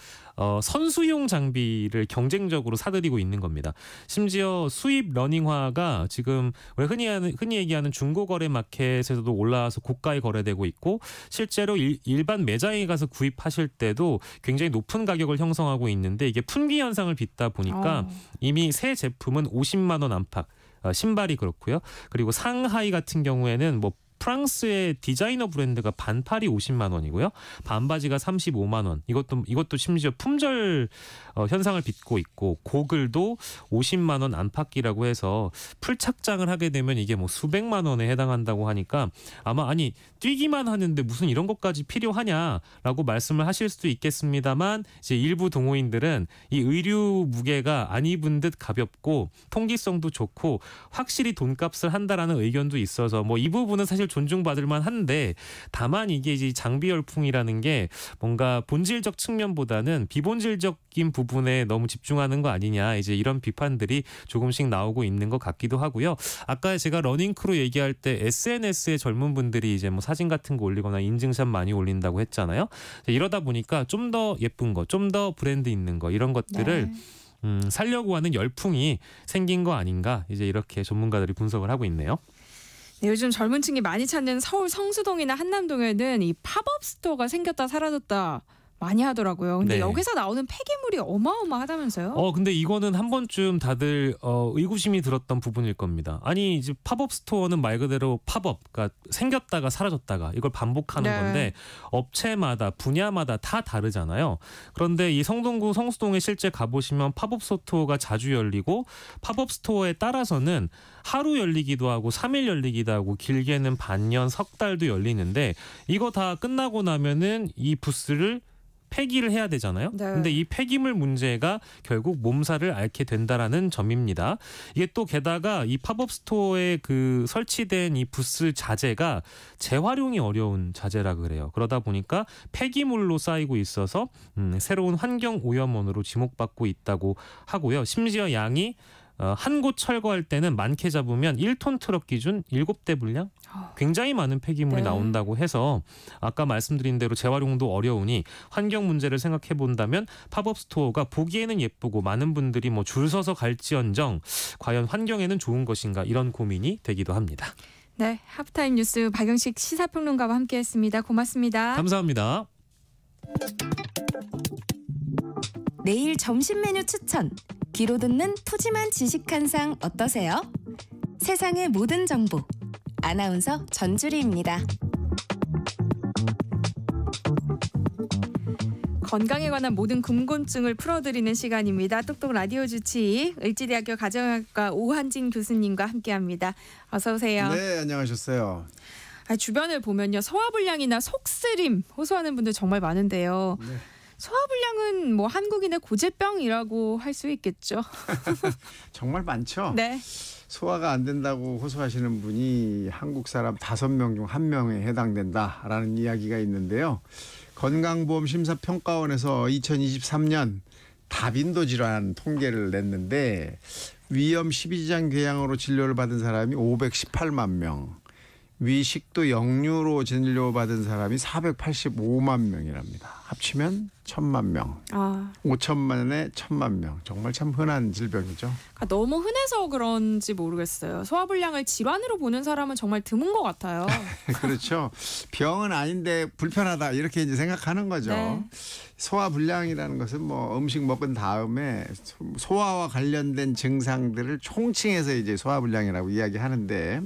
선수용 장비를 경쟁적으로 사들이고 있는 겁니다. 심지어 수입 러닝화가 지금 흔히 얘기하는 중고거래 마켓에서도 올라와서 고가에 거래되고 있고 실제로 일반 매장에 가서 구입하실 때도 굉장히 높은 가격을 형성하고 있는데 이게 품귀 현상을 빚다 보니까 이미 새 제품은 50만 원 안팎, 신발이 그렇고요. 그리고 상하이 같은 경우에는 뭐 프랑스의 디자이너 브랜드가 반팔이 50만 원이고요. 반바지가 35만 원. 이것도 심지어 품절 현상을 빚고 있고 고글도 50만 원 안팎이라고 해서 풀 착장을 하게 되면 이게 뭐 수백만 원에 해당한다고 하니까 아마 뛰기만 하는데 무슨 이런 것까지 필요하냐라고 말씀을 하실 수도 있겠습니다만 이제 일부 동호인들은 이 의류 무게가 안 입은 듯 가볍고 통기성도 좋고 확실히 돈값을 한다라는 의견도 있어서 뭐 이 부분은 사실 존중받을 만한데 다만 이게 이제 장비 열풍이라는 게 뭔가 본질적 측면보다는 비본질적인 부분에 너무 집중하는 거 아니냐 이제 이런 비판들이 조금씩 나오고 있는 것 같기도 하고요. 아까 제가 러닝크루 얘기할 때 SNS에 젊은 분들이 이제 뭐 사진 같은 거 올리거나 인증샷 많이 올린다고 했잖아요. 이러다 보니까 좀 더 예쁜 거, 좀 더 브랜드 있는 거 이런 것들을 살려고 하는 열풍이 생긴 거 아닌가 이제 이렇게 전문가들이 분석을 하고 있네요. 네, 요즘 젊은 층이 많이 찾는 서울 성수동이나 한남동에는 이 팝업 스토어가 생겼다 사라졌다 많이 하더라고요. 근데 네. 여기서 나오는 폐기물이 어마어마하다면서요? 근데 이거는 한 번쯤 다들 의구심이 들었던 부분일 겁니다. 아니 이제 팝업 스토어는 말 그대로 팝업, 그러니까 생겼다가 사라졌다가 이걸 반복하는 네. 건데 업체마다 분야마다 다 다르잖아요. 그런데 이 성동구 성수동에 실제 가보시면 팝업 스토어가 자주 열리고 팝업 스토어에 따라서는 하루 열리기도 하고 3일 열리기도 하고 길게는 반년, 석 달도 열리는데 이거 다 끝나고 나면은 이 부스를 폐기를 해야 되잖아요. 네. 근데 이 폐기물 문제가 결국 몸살을 앓게 된다라는 점입니다. 이게 또 게다가 이 팝업 스토어에 그 설치된 이 부스 자재가 재활용이 어려운 자재라 그래요. 그러다 보니까 폐기물로 쌓이고 있어서 새로운 환경 오염원으로 지목받고 있다고 하고요. 심지어 양이 한 곳 철거할 때는 많게 잡으면 1톤 트럭 기준 7대 분량? 굉장히 많은 폐기물이 네. 나온다고 해서 아까 말씀드린 대로 재활용도 어려우니 환경 문제를 생각해 본다면 팝업 스토어가 보기에는 예쁘고 많은 분들이 뭐 줄 서서 갈지언정 과연 환경에는 좋은 것인가 이런 고민이 되기도 합니다. 네, 하프타임 뉴스 박영식 시사평론가와 함께했습니다. 고맙습니다. 감사합니다. 내일 점심 메뉴 추천. 귀로 듣는 푸짐한 지식 한 상 어떠세요? 세상의 모든 정보. 아나운서 전주리입니다. 건강에 관한 모든 궁금증을 풀어드리는 시간입니다. 똑똑 라디오 주치 을지대학교 가정학과 오한진 교수님과 함께합니다. 어서 오세요. 네, 안녕하셨어요. 주변을 보면요, 소화불량이나 속쓰림 호소하는 분들 정말 많은데요. 네. 소화불량은 뭐 한국인의 고질병이라고 할 수 있겠죠. 정말 많죠. 네. 소화가 안 된다고 호소하시는 분이 한국 사람 5명 중 1명에 해당된다라는 이야기가 있는데요. 건강보험심사평가원에서 2023년 다빈도 질환 통계를 냈는데 위염 12지장 궤양으로 진료를 받은 사람이 518만 명, 위식도 역류로 진료받은 사람이 485만 명이랍니다. 합치면 1,000만 명. 5천만에 1,000만 명. 정말 참 흔한 질병이죠. 너무 흔해서 그런지 모르겠어요. 소화불량을 질환으로 보는 사람은 정말 드문 것 같아요. 그렇죠. 병은 아닌데 불편하다 이렇게 이제 생각하는 거죠. 네. 소화불량이라는 것은 뭐 음식 먹은 다음에 소화와 관련된 증상들을 총칭해서 이제 소화불량이라고 이야기하는데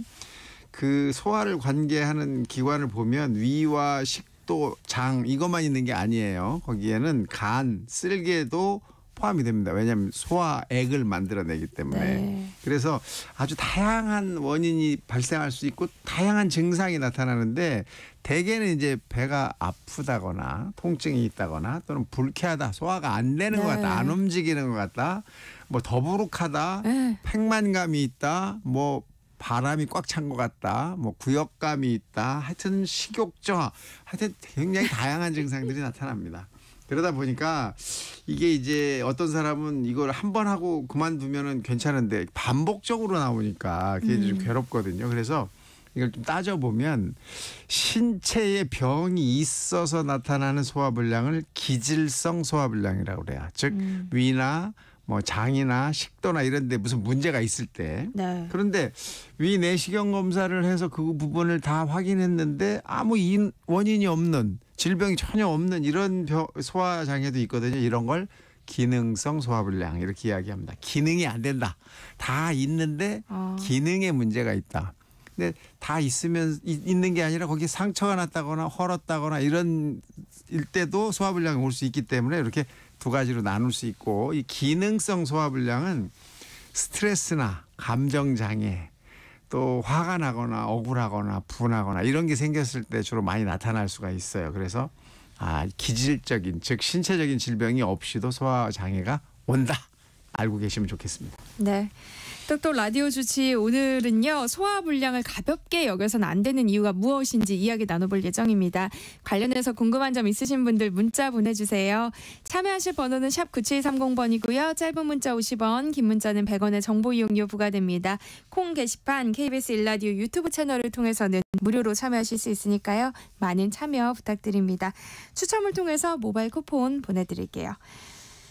그 소화를 관계하는 기관을 보면 위와 식도, 장 이것만 있는 게 아니에요. 거기에는 간, 쓸개도 포함이 됩니다. 왜냐하면 소화액을 만들어내기 때문에. 네. 그래서 아주 다양한 원인이 발생할 수 있고 다양한 증상이 나타나는데 대개는 이제 배가 아프다거나 통증이 있다거나 또는 불쾌하다, 소화가 안 되는 것 같다, 안 움직이는 것 같다, 뭐 더부룩하다, 팽만감이 있다, 뭐 바람이 꽉 찬 것 같다, 뭐 구역감이 있다, 하여튼 식욕저, 하여튼 굉장히 다양한 증상들이 나타납니다. 그러다 보니까 이게 이제 어떤 사람은 이걸 한 번 하고 그만두면은 괜찮은데 반복적으로 나오니까 그게 좀 괴롭거든요. 그래서 이걸 좀 따져보면 신체에 병이 있어서 나타나는 소화불량을 기질성 소화불량이라고 그래요. 즉 위나 뭐 장이나 식도나 이런 데 무슨 문제가 있을 때. 네. 그런데 위 내시경 검사를 해서 그 부분을 다 확인했는데 아무 원인이 없는, 질병이 전혀 없는 이런 소화장애도 있거든요. 이런 걸 기능성 소화불량 이렇게 이야기합니다. 기능이 안 된다. 다 있는데 기능에 문제가 있다. 근데 다 있는 게 아니라 거기에 상처가 났다거나 헐었다거나 이런 일 때도 소화불량이 올 수 있기 때문에 이렇게 두 가지로 나눌 수 있고, 이 기능성 소화불량은 스트레스나 감정장애, 또 화가 나거나 억울하거나 분하거나 이런 게 생겼을 때 주로 많이 나타날 수가 있어요. 그래서 기질적인, 즉 신체적인 질병이 없이도 소화장애가 온다. 알고 계시면 좋겠습니다. 네. 똑똑 라디오 주치 오늘은요, 소화불량을 가볍게 여겨서는 안 되는 이유가 무엇인지 이야기 나눠볼 예정입니다. 관련해서 궁금한 점 있으신 분들 문자 보내주세요. 참여하실 번호는 샵 9730번이고요. 짧은 문자 50원, 긴 문자는 100원의 정보 이용료 부과됩니다. 콩 게시판 KBS 1라디오 유튜브 채널을 통해서는 무료로 참여하실 수 있으니까요. 많은 참여 부탁드립니다. 추첨을 통해서 모바일 쿠폰 보내드릴게요.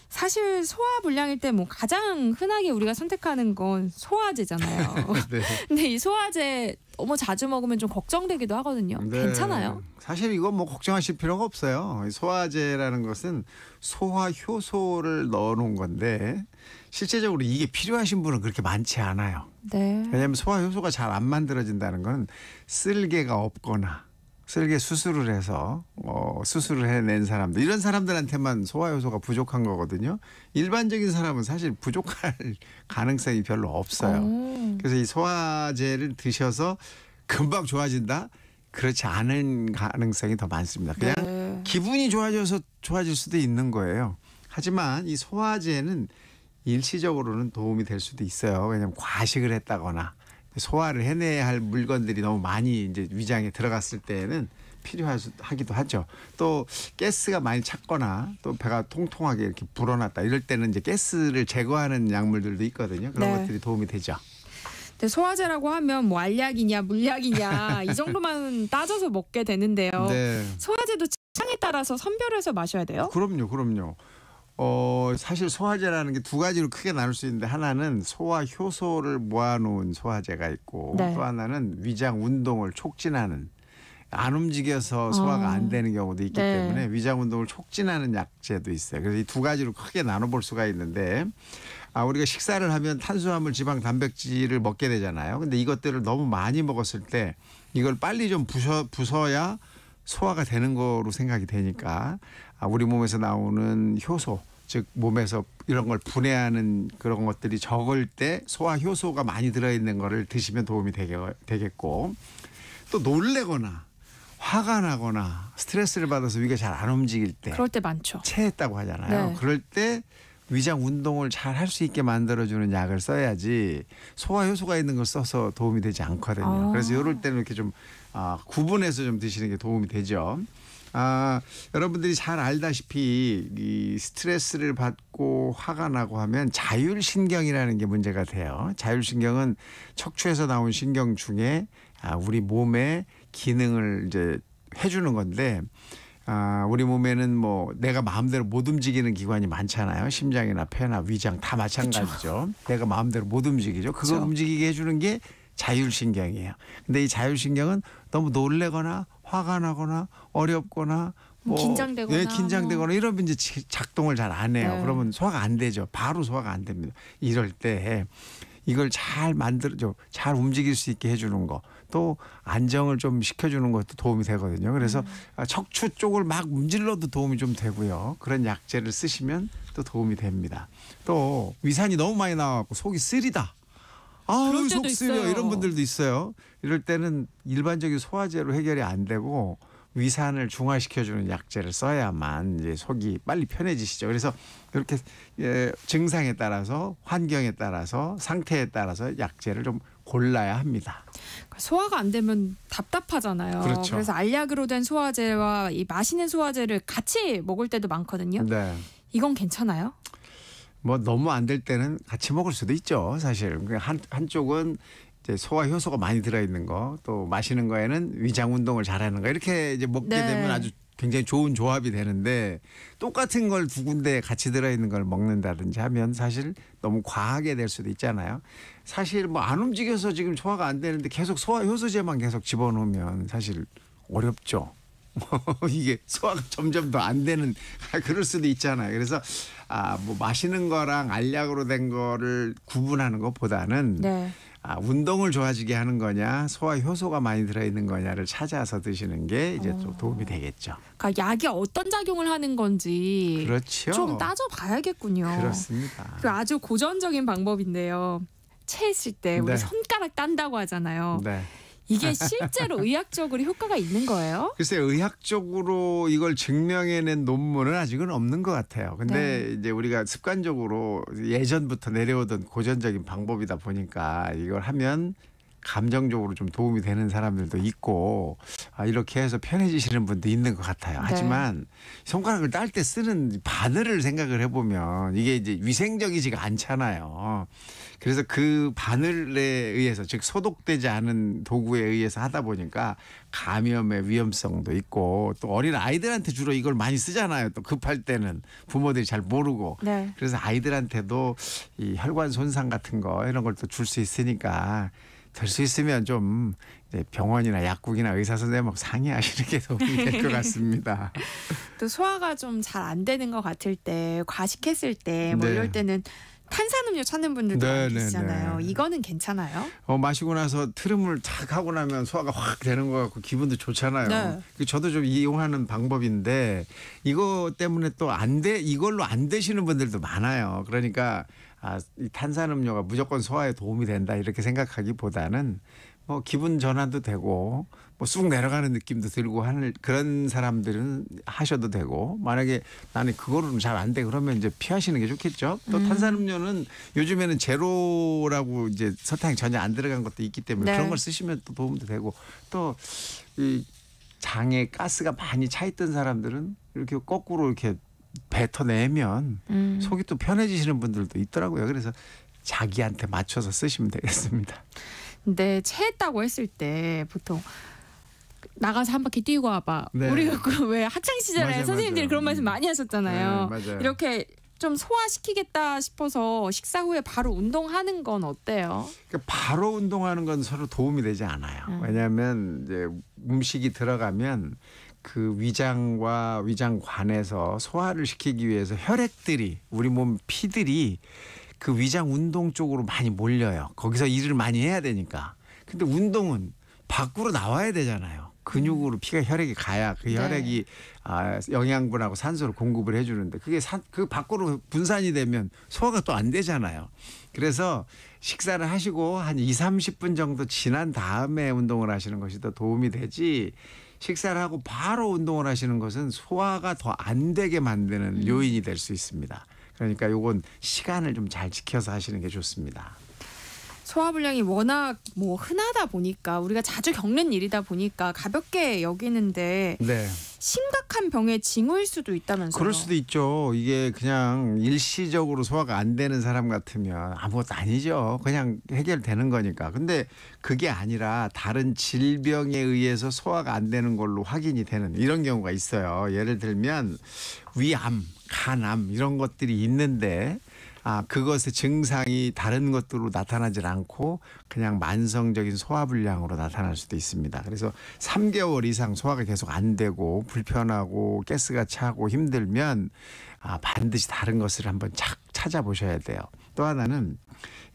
사실 소화불량일 때 뭐 가장 흔하게 우리가 선택하는 건 소화제잖아요. 네. 근데 이 소화제 너무 자주 먹으면 좀 걱정되기도 하거든요. 네. 괜찮아요? 사실 이거 뭐 걱정하실 필요가 없어요. 소화제라는 것은 소화 효소를 넣어놓은 건데 실제적으로 이게 필요하신 분은 그렇게 많지 않아요. 네. 왜냐하면 소화 효소가 잘 안 만들어진다는 건 쓸개가 없거나 쓸개 수술을 해서 수술을 해낸 사람들 이런 사람들한테만 소화 효소가 부족한 거거든요. 일반적인 사람은 사실 부족할 가능성이 별로 없어요. 그래서 이 소화제를 드셔서 금방 좋아진다? 그렇지 않은 가능성이 더 많습니다. 그냥 네. 기분이 좋아져서 좋아질 수도 있는 거예요. 하지만 이 소화제는 일시적으로는 도움이 될 수도 있어요. 왜냐하면 과식을 했다거나 소화를 해내야 할 물건들이 너무 많이 이제 위장에 들어갔을 때에는 필요하기도 하죠. 또 가스가 많이 찼거나 또 배가 통통하게 이렇게 불어났다 이럴 때는 이제 가스를 제거하는 약물들도 있거든요. 그런 네. 것들이 도움이 되죠. 근데 소화제라고 하면 뭐 알약이냐 물약이냐 이 정도만 따져서 먹게 되는데요. 네. 소화제도 취향에 따라서 선별해서 마셔야 돼요? 그럼요. 사실 소화제라는 게 두 가지로 크게 나눌 수 있는데 하나는 소화 효소를 모아놓은 소화제가 있고 네. 또 하나는 위장 운동을 촉진하는 안 움직여서 소화가 안 되는 경우도 있기 네. 때문에 위장 운동을 촉진하는 약제도 있어요. 그래서 이 두 가지로 크게 나눠볼 수가 있는데 우리가 식사를 하면 탄수화물, 지방, 단백질을 먹게 되잖아요. 근데 이것들을 너무 많이 먹었을 때 이걸 빨리 좀 부숴야 소화가 되는 거로 생각이 되니까 우리 몸에서 나오는 효소 즉 몸에서 이런 걸 분해하는 그런 것들이 적을 때 소화 효소가 많이 들어있는 거를 드시면 도움이 되겠고 또 놀래거나 화가 나거나 스트레스를 받아서 위가 잘 안 움직일 때 그럴 때 많죠. 체했다고 하잖아요. 네. 그럴 때 위장 운동을 잘 할 수 있게 만들어주는 약을 써야지 소화 효소가 있는 걸 써서 도움이 되지 않거든요. 그래서 이럴 때는 이렇게 좀 구분해서 좀 드시는 게 도움이 되죠. 여러분들이 잘 알다시피 이 스트레스를 받고 화가 나고 하면 자율신경이라는 게 문제가 돼요. 자율신경은 척추에서 나온 신경 중에 우리 몸의 기능을 이제 해주는 건데 우리 몸에는 뭐 내가 마음대로 못 움직이는 기관이 많잖아요. 심장이나 폐나 위장 다 마찬가지죠. 그쵸. 내가 마음대로 못 움직이죠. 그걸 그쵸. 움직이게 해주는 게 자율신경이에요. 근데 이 자율신경은 너무 놀래거나 화가 나거나 어렵거나 긴장되거나 이러면 이제 작동을 잘 안 해요. 네. 그러면 소화가 안 되죠. 바로 소화가 안 됩니다. 이럴 때 이걸 잘 만들어줘, 잘 움직일 수 있게 해주는 거, 또 안정을 좀 시켜주는 것도 도움이 되거든요. 그래서 척추 쪽을 막 문질러도 도움이 좀 되고요. 그런 약제를 쓰시면 또 도움이 됩니다. 또 위산이 너무 많이 나와갖고 속이 쓰리다. 그럴 때도 속 쓰려 있어요. 이런 분들도 있어요. 이럴 때는 일반적인 소화제로 해결이 안 되고 위산을 중화시켜주는 약제를 써야만 이제 속이 빨리 편해지시죠. 그래서 이렇게 증상에 따라서 환경에 따라서 상태에 따라서 약제를 좀 골라야 합니다. 소화가 안 되면 답답하잖아요. 그렇죠. 그래서 알약으로 된 소화제와 이 마시는 소화제를 같이 먹을 때도 많거든요. 네. 이건 괜찮아요? 뭐 너무 안 될 때는 같이 먹을 수도 있죠. 사실 한쪽은 이제 소화 효소가 많이 들어있는 거, 또 마시는 거에는 위장 운동을 잘하는 거 이렇게 이제 먹게 네. 되면 아주 굉장히 좋은 조합이 되는데 똑같은 걸 두 군데 같이 들어있는 걸 먹는다든지 하면 사실 너무 과하게 될 수도 있잖아요. 사실 뭐 안 움직여서 지금 소화가 안 되는데 계속 소화 효소제만 계속 집어넣으면 사실 어렵죠. 이게 소화가 점점 더 안 되는 그럴 수도 있잖아요. 그래서 뭐 마시는 거랑 알약으로 된 거를 구분하는 것보다는 네. 운동을 좋아지게 하는 거냐 소화 효소가 많이 들어있는 거냐를 찾아서 드시는 게 이제 좀 도움이 되겠죠. 그러니까 약이 어떤 작용을 하는 건지 그렇죠. 좀 따져봐야겠군요. 그렇습니다. 그 아주 고전적인 방법인데요. 체했을 때 우리 네. 손가락 딴다고 하잖아요. 네. 이게 실제로 의학적으로 효과가 있는 거예요? 글쎄 의학적으로 이걸 증명해낸 논문은 아직은 없는 것 같아요. 근데 이제 우리가 습관적으로 예전부터 내려오던 고전적인 방법이다 보니까 이걸 하면 감정적으로 좀 도움이 되는 사람들도 있고 이렇게 해서 편해지시는 분도 있는 것 같아요. 하지만 손가락을 딸 때 쓰는 바늘을 생각을 해보면 이게 이제 위생적이지가 않잖아요. 그래서 그 바늘에 의해서 즉 소독되지 않은 도구에 의해서 하다 보니까 감염의 위험성도 있고 또 어린 아이들한테 주로 이걸 많이 쓰잖아요. 또 급할 때는 부모들이 잘 모르고 그래서 아이들한테도 이 혈관 손상 같은 거 이런 걸 또 줄 수 있으니까 될 수 있으면 좀 병원이나 약국이나 의사 선생님하고 상의하시는 게 도움이 될 것 같습니다. 또 소화가 좀 잘 안 되는 것 같을 때, 과식했을 때, 뭐 네. 이럴 때는 탄산음료 찾는 분들도 네, 많이 네, 계시잖아요. 네. 이거는 괜찮아요? 마시고 나서 트름을 탁 하고 나면 소화가 확 되는 것 같고 기분도 좋잖아요. 네. 저도 좀 이용하는 방법인데 이거 때문에 또 이걸로 안 되시는 분들도 많아요. 그러니까 이 탄산음료가 무조건 소화에 도움이 된다 이렇게 생각하기보다는 뭐 기분 전환도 되고 뭐 쑥 내려가는 느낌도 들고 하는 그런 사람들은 하셔도 되고, 만약에 나는 그거로는 잘 안 돼 그러면 이제 피하시는 게 좋겠죠. 또 탄산음료는 요즘에는 제로라고 이제 설탕이 전혀 안 들어간 것도 있기 때문에 네. 그런 걸 쓰시면 또 도움도 되고, 또 이 장에 가스가 많이 차 있던 사람들은 이렇게 거꾸로 이렇게 뱉어내면 속이 또 편해지시는 분들도 있더라고요. 그래서 자기한테 맞춰서 쓰시면 되겠습니다. 근데 체했다고 했을 때 보통 나가서 한 바퀴 뛰고 와봐. 네. 우리가 왜 학창 시절에 맞아요, 선생님들이 맞아요. 그런 말씀 많이 하셨잖아요. 네, 맞아요. 이렇게 좀 소화시키겠다 싶어서 식사 후에 바로 운동하는 건 어때요? 그러니까 바로 운동하는 건 서로 도움이 되지 않아요. 왜냐하면 이제 음식이 들어가면 그 위장과 위장관에서 소화를 시키기 위해서 혈액들이, 우리 몸 피들이 그 위장 운동 쪽으로 많이 몰려요. 거기서 일을 많이 해야 되니까. 근데 운동은 밖으로 나와야 되잖아요. 근육으로 피가 혈액이 가야 그 혈액이 영양분하고 산소를 공급을 해주는데 그게 그 밖으로 분산이 되면 소화가 또 안 되잖아요. 그래서 식사를 하시고 한 20-30분 정도 지난 다음에 운동을 하시는 것이 더 도움이 되지, 식사를 하고 바로 운동을 하시는 것은 소화가 더 안 되게 만드는 요인이 될 수 있습니다. 그러니까 요건 시간을 좀 잘 지켜서 하시는 게 좋습니다. 소화불량이 워낙 뭐 흔하다 보니까, 우리가 자주 겪는 일이다 보니까 가볍게 여기는데 네. 심각한 병의 징후일 수도 있다면서요? 그럴 수도 있죠. 이게 그냥 일시적으로 소화가 안 되는 사람 같으면 아무것도 아니죠. 그냥 해결되는 거니까. 근데 그게 아니라 다른 질병에 의해서 소화가 안 되는 걸로 확인이 되는 이런 경우가 있어요. 예를 들면 위암, 간암 이런 것들이 있는데 그것의 증상이 다른 것들로 나타나질 않고 그냥 만성적인 소화불량으로 나타날 수도 있습니다. 그래서 3개월 이상 소화가 계속 안 되고 불편하고 가스가 차고 힘들면 반드시 다른 것을 한번 찾아보셔야 돼요. 또 하나는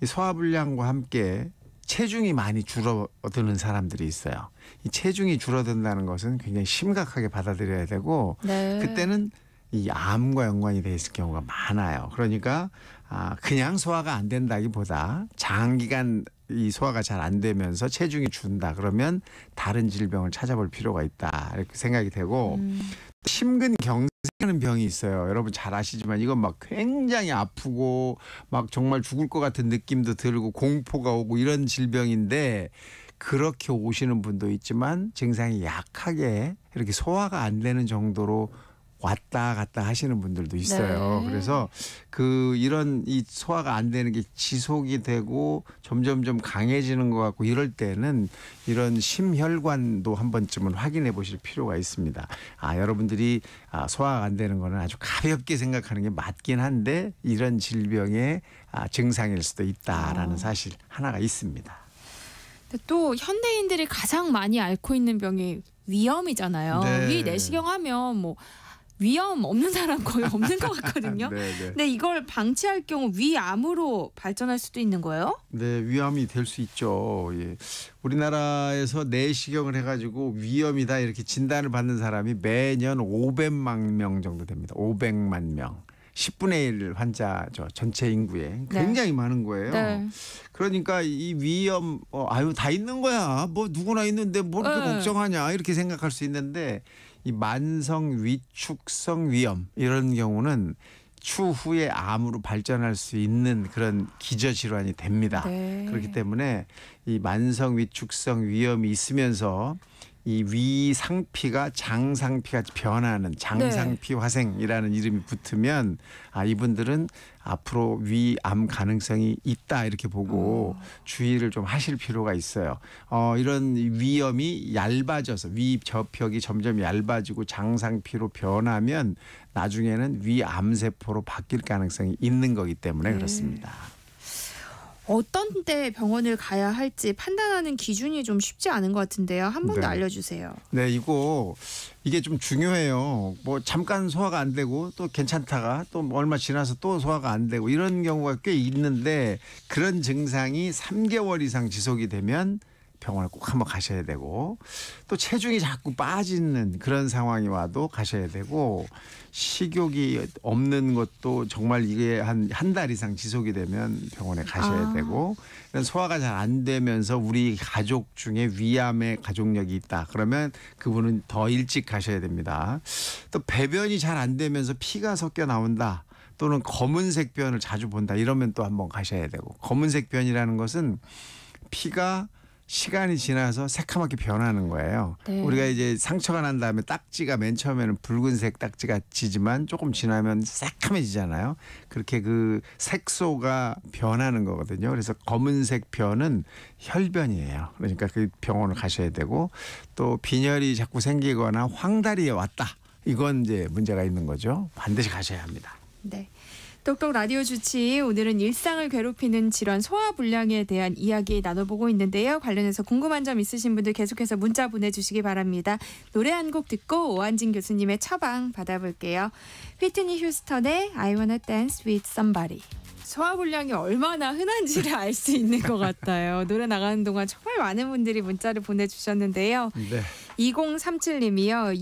이 소화불량과 함께 체중이 많이 줄어드는 사람들이 있어요. 이 체중이 줄어든다는 것은 굉장히 심각하게 받아들여야 되고, 네. 그때는 이 암과 연관이 돼 있을 경우가 많아요. 그러니까 그냥 소화가 안 된다기보다 장기간 이 소화가 잘 안 되면서 체중이 준다 그러면 다른 질병을 찾아볼 필요가 있다 이렇게 생각이 되고, 심근경색하는 병이 있어요. 여러분 잘 아시지만 이건 막 굉장히 아프고 막 정말 죽을 것 같은 느낌도 들고 공포가 오고 이런 질병인데, 그렇게 오시는 분도 있지만 증상이 약하게 이렇게 소화가 안 되는 정도로 왔다 갔다 하시는 분들도 있어요. 네. 그래서 이런 이 소화가 안 되는 게 지속이 되고 점점점 강해지는 것 같고 이럴 때는 이런 심혈관도 한 번쯤은 확인해 보실 필요가 있습니다. 여러분들이 소화가 안 되는 거는 아주 가볍게 생각하는 게 맞긴 한데 이런 질병의 증상일 수도 있다라는 사실 하나가 있습니다. 근데 또 현대인들이 가장 많이 앓고 있는 병이 위염이잖아요. 네. 위 내시경 하면 뭐 위염 없는 사람 거의 없는 것 같거든요. 네, 네. 근데 이걸 방치할 경우 위암으로 발전할 수도 있는 거예요? 네, 위암이 될 수 있죠. 예. 우리나라에서 내시경을 해가지고 위염이다 이렇게 진단을 받는 사람이 매년 500만 명 정도 됩니다. 500만 명. 10분의 1 환자죠. 전체 인구에. 굉장히 많은 거예요. 네. 그러니까 이 위염 다 있는 거야. 뭐 누구나 있는데 뭘 이렇게 걱정하냐 이렇게 생각할 수 있는데, 이 만성 위축성 위염 이런 경우는 추후에 암으로 발전할 수 있는 그런 기저질환이 됩니다. 네. 그렇기 때문에 이 만성 위축성 위염이 있으면서 이 위상피가 장상피가 변하는 장상피 화생이라는 이름이 붙으면 이분들은 앞으로 위암 가능성이 있다 이렇게 보고 주의를 좀 하실 필요가 있어요. 이런 위염이 얇아져서 위 저벽이 점점 얇아지고 장상피로 변하면 나중에는 위암세포로 바뀔 가능성이 있는 거기 때문에 그렇습니다. 어떤 때 병원을 가야 할지 판단하는 기준이 좀 쉽지 않은 것 같은데요. 한 번 더 네. 알려주세요. 네, 이게 좀 중요해요. 뭐 잠깐 소화가 안 되고 또 괜찮다가 또 얼마 지나서 또 소화가 안 되고 이런 경우가 꽤 있는데 그런 증상이 3개월 이상 지속이 되면 병원에 꼭 한번 가셔야 되고 또 체중이 자꾸 빠지는 그런 상황이 와도 가셔야 되고 식욕이 없는 것도 정말 이게 한 달 이상 지속이 되면 병원에 가셔야 되고 소화가 잘 안 되면서 우리 가족 중에 위암의 가족력이 있다. 그러면 그분은 더 일찍 가셔야 됩니다. 또 배변이 잘 안 되면서 피가 섞여 나온다. 또는 검은색 변을 자주 본다. 이러면 또 한번 가셔야 되고 검은색 변이라는 것은 피가 시간이 지나서 새카맣게 변하는 거예요. 네. 우리가 이제 상처가 난 다음에 딱지가 맨 처음에는 붉은색 딱지가 지지만 조금 지나면 새카매지잖아요. 그렇게 그 색소가 변하는 거거든요. 그래서 검은색 변은 혈변이에요. 그러니까 그 병원을 가셔야 되고 또 빈혈이 자꾸 생기거나 황달이 왔다. 이건 이제 문제가 있는 거죠. 반드시 가셔야 합니다. 네. 똑똑 라디오 주치 오늘은 일상을 괴롭히는 질환 소화불량에 대한 이야기 나눠보고 있는데요. 관련해서 궁금한 점 있으신 분들 계속해서 문자 보내주시기 바랍니다. 노래 한 곡 듣고 오한진 교수님의 처방 받아볼게요. 휘트니 휴스턴의 I Wanna Dance With Somebody. 소화불량이 얼마나 흔한지를 알 수 있는 것 같아요. 노래 나가는 동안 정말 많은 분들이 문자를 보내주셨는데요. 네. 2037님이요.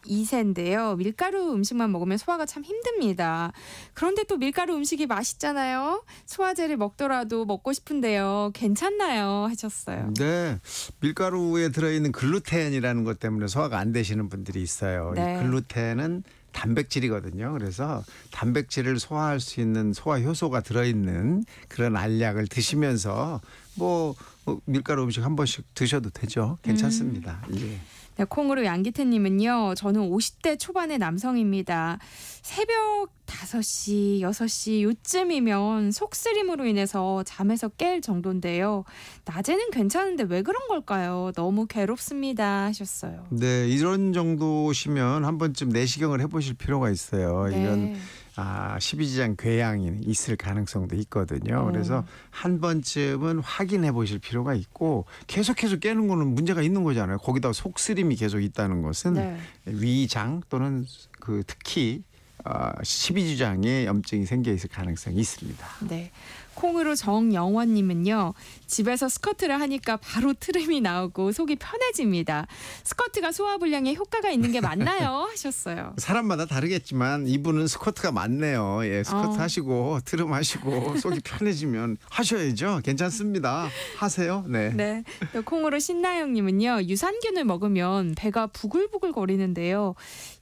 62세인데요. 밀가루 음식만 먹으면 소화가 참 힘듭니다. 그런데 또 밀가루 음식이 맛있잖아요. 소화제를 먹더라도 먹고 싶은데요. 괜찮나요? 하셨어요. 네. 밀가루에 들어있는 글루텐이라는 것 때문에 소화가 안 되시는 분들이 있어요. 네. 이 글루텐은 단백질이거든요. 그래서 단백질을 소화할 수 있는 소화 효소가 들어있는 그런 알약을 드시면서 뭐 밀가루 음식 한 번씩 드셔도 되죠. 괜찮습니다. 예. 네, 콩으로 양기태님은요. 저는 50대 초반의 남성입니다. 새벽 5시, 6시 요쯤이면 속쓰림으로 인해서 잠에서 깰 정도인데요. 낮에는 괜찮은데 왜 그런 걸까요? 너무 괴롭습니다 하셨어요. 네, 이런 정도시면 한 번쯤 내시경을 해보실 필요가 있어요. 네. 이건 십이지장 궤양이 있을 가능성도 있거든요. 그래서 한 번쯤은 확인해 보실 필요가 있고 계속해서 깨는 거는 문제가 있는 거잖아요. 거기다가 속쓰림이 계속 있다는 것은 네. 위장 또는 그 특히 십이지장에 염증이 생겨 있을 가능성이 있습니다. 네. 콩으로 정영원님은요. 집에서 스쿼트를 하니까 바로 트름이 나오고 속이 편해집니다. 스쿼트가 소화불량에 효과가 있는 게 맞나요? 하셨어요. 사람마다 다르겠지만 이분은 스쿼트가 맞네요. 예, 스쿼트 하시고 트름 하시고 속이 편해지면 하셔야죠. 괜찮습니다. 하세요. 네. 네. 또 콩으로 신나영님은요. 유산균을 먹으면 배가 부글부글 거리는데요.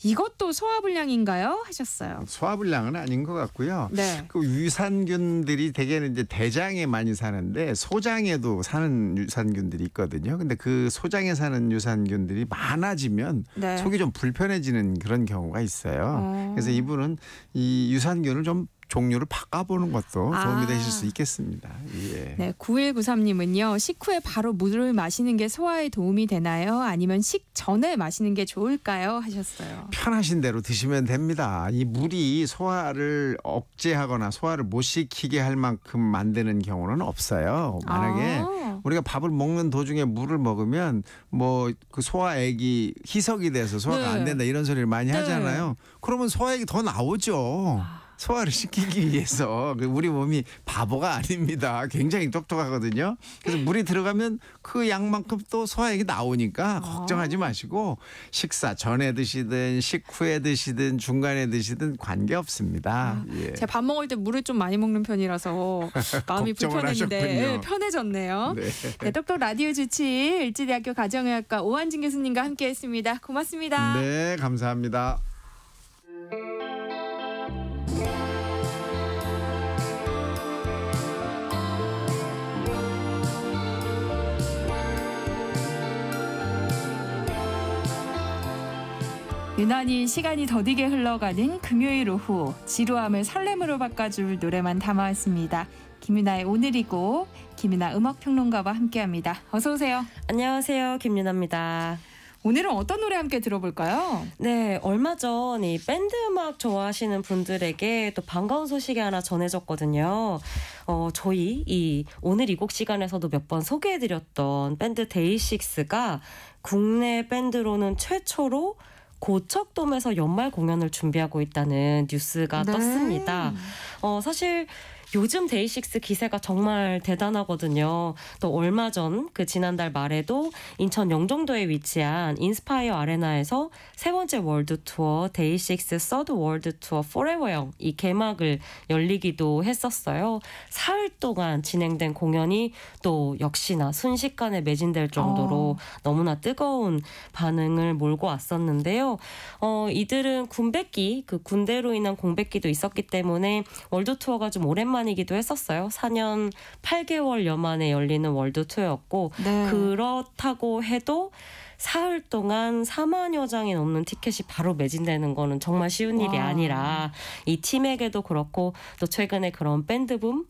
이것도 소화불량인가요? 하셨어요. 소화불량은 아닌 것 같고요. 네. 그 유산균들이 대개는 이제 대장에 많이 사는데 소장에도 사는 유산균들이 있거든요. 근데 그 소장에 사는 유산균들이 많아지면 네. 속이 좀 불편해지는 그런 경우가 있어요. 그래서 이분은 이 유산균을 좀 종류를 바꿔보는 것도 도움이 되실 수 있겠습니다. 예. 네, 9193님은요. 식후에 바로 물을 마시는 게 소화에 도움이 되나요? 아니면 식전에 마시는 게 좋을까요? 하셨어요. 편하신 대로 드시면 됩니다. 이 물이 소화를 억제하거나 소화를 못 시키게 할 만큼 만드는 경우는 없어요. 만약에 우리가 밥을 먹는 도중에 물을 먹으면 뭐 그 소화액이 희석이 돼서 소화가 안 된다 이런 소리를 많이 하잖아요. 그러면 소화액이 더 나오죠. 소화를 시키기 위해서 우리 몸이 바보가 아닙니다. 굉장히 똑똑하거든요. 그래서 물이 들어가면 그 양만큼 또 소화액이 나오니까 걱정하지 마시고 식사 전에 드시든 식후에 드시든 중간에 드시든 관계없습니다. 예. 제가 밥 먹을 때 물을 좀 많이 먹는 편이라서 마음이 불편했는데 편해졌네요. 네. 네, 똑똑 라디오 주치 을지대학교 가정의학과 오한진 교수님과 함께했습니다. 고맙습니다. 네, 감사합니다. 유난히 시간이 더디게 흘러가는 금요일 오후 지루함을 설렘으로 바꿔줄 노래만 담아왔습니다. 김윤아의 오늘이고 김윤아 음악평론가와 함께합니다. 어서 오세요. 안녕하세요. 김윤아입니다. 오늘은 어떤 노래 함께 들어볼까요? 네, 얼마 전 이 밴드 음악 좋아하시는 분들에게 또 반가운 소식이 하나 전해졌거든요. 저희 오늘 이 곡 시간에서도 몇 번 소개해드렸던 밴드 데이식스가 국내 밴드로는 최초로 고척돔에서 연말 공연을 준비하고 있다는 뉴스가 떴습니다. 사실 요즘 데이식스 기세가 정말 대단하거든요. 또 얼마 전 지난달 말에도 인천 영종도에 위치한 인스파이어 아레나에서 세 번째 월드 투어 데이식스 서드 월드 투어 포레버영 이 개막을 열리기도 했었어요. 사흘 동안 진행된 공연이 또 역시나 순식간에 매진될 정도로 너무나 뜨거운 반응을 몰고 왔었는데요. 이들은 군백기, 군대로 인한 공백기도 있었기 때문에 월드 투어가 좀 오랜만이기도 했었어요. 4년 8개월여 만에 열리는 월드 투어였고 그렇다고 해도 사흘 동안 4만여 장이 넘는 티켓이 바로 매진되는 거는 정말 쉬운 일이 아니라 이 팀에게도 그렇고 또 최근에 그런 밴드붐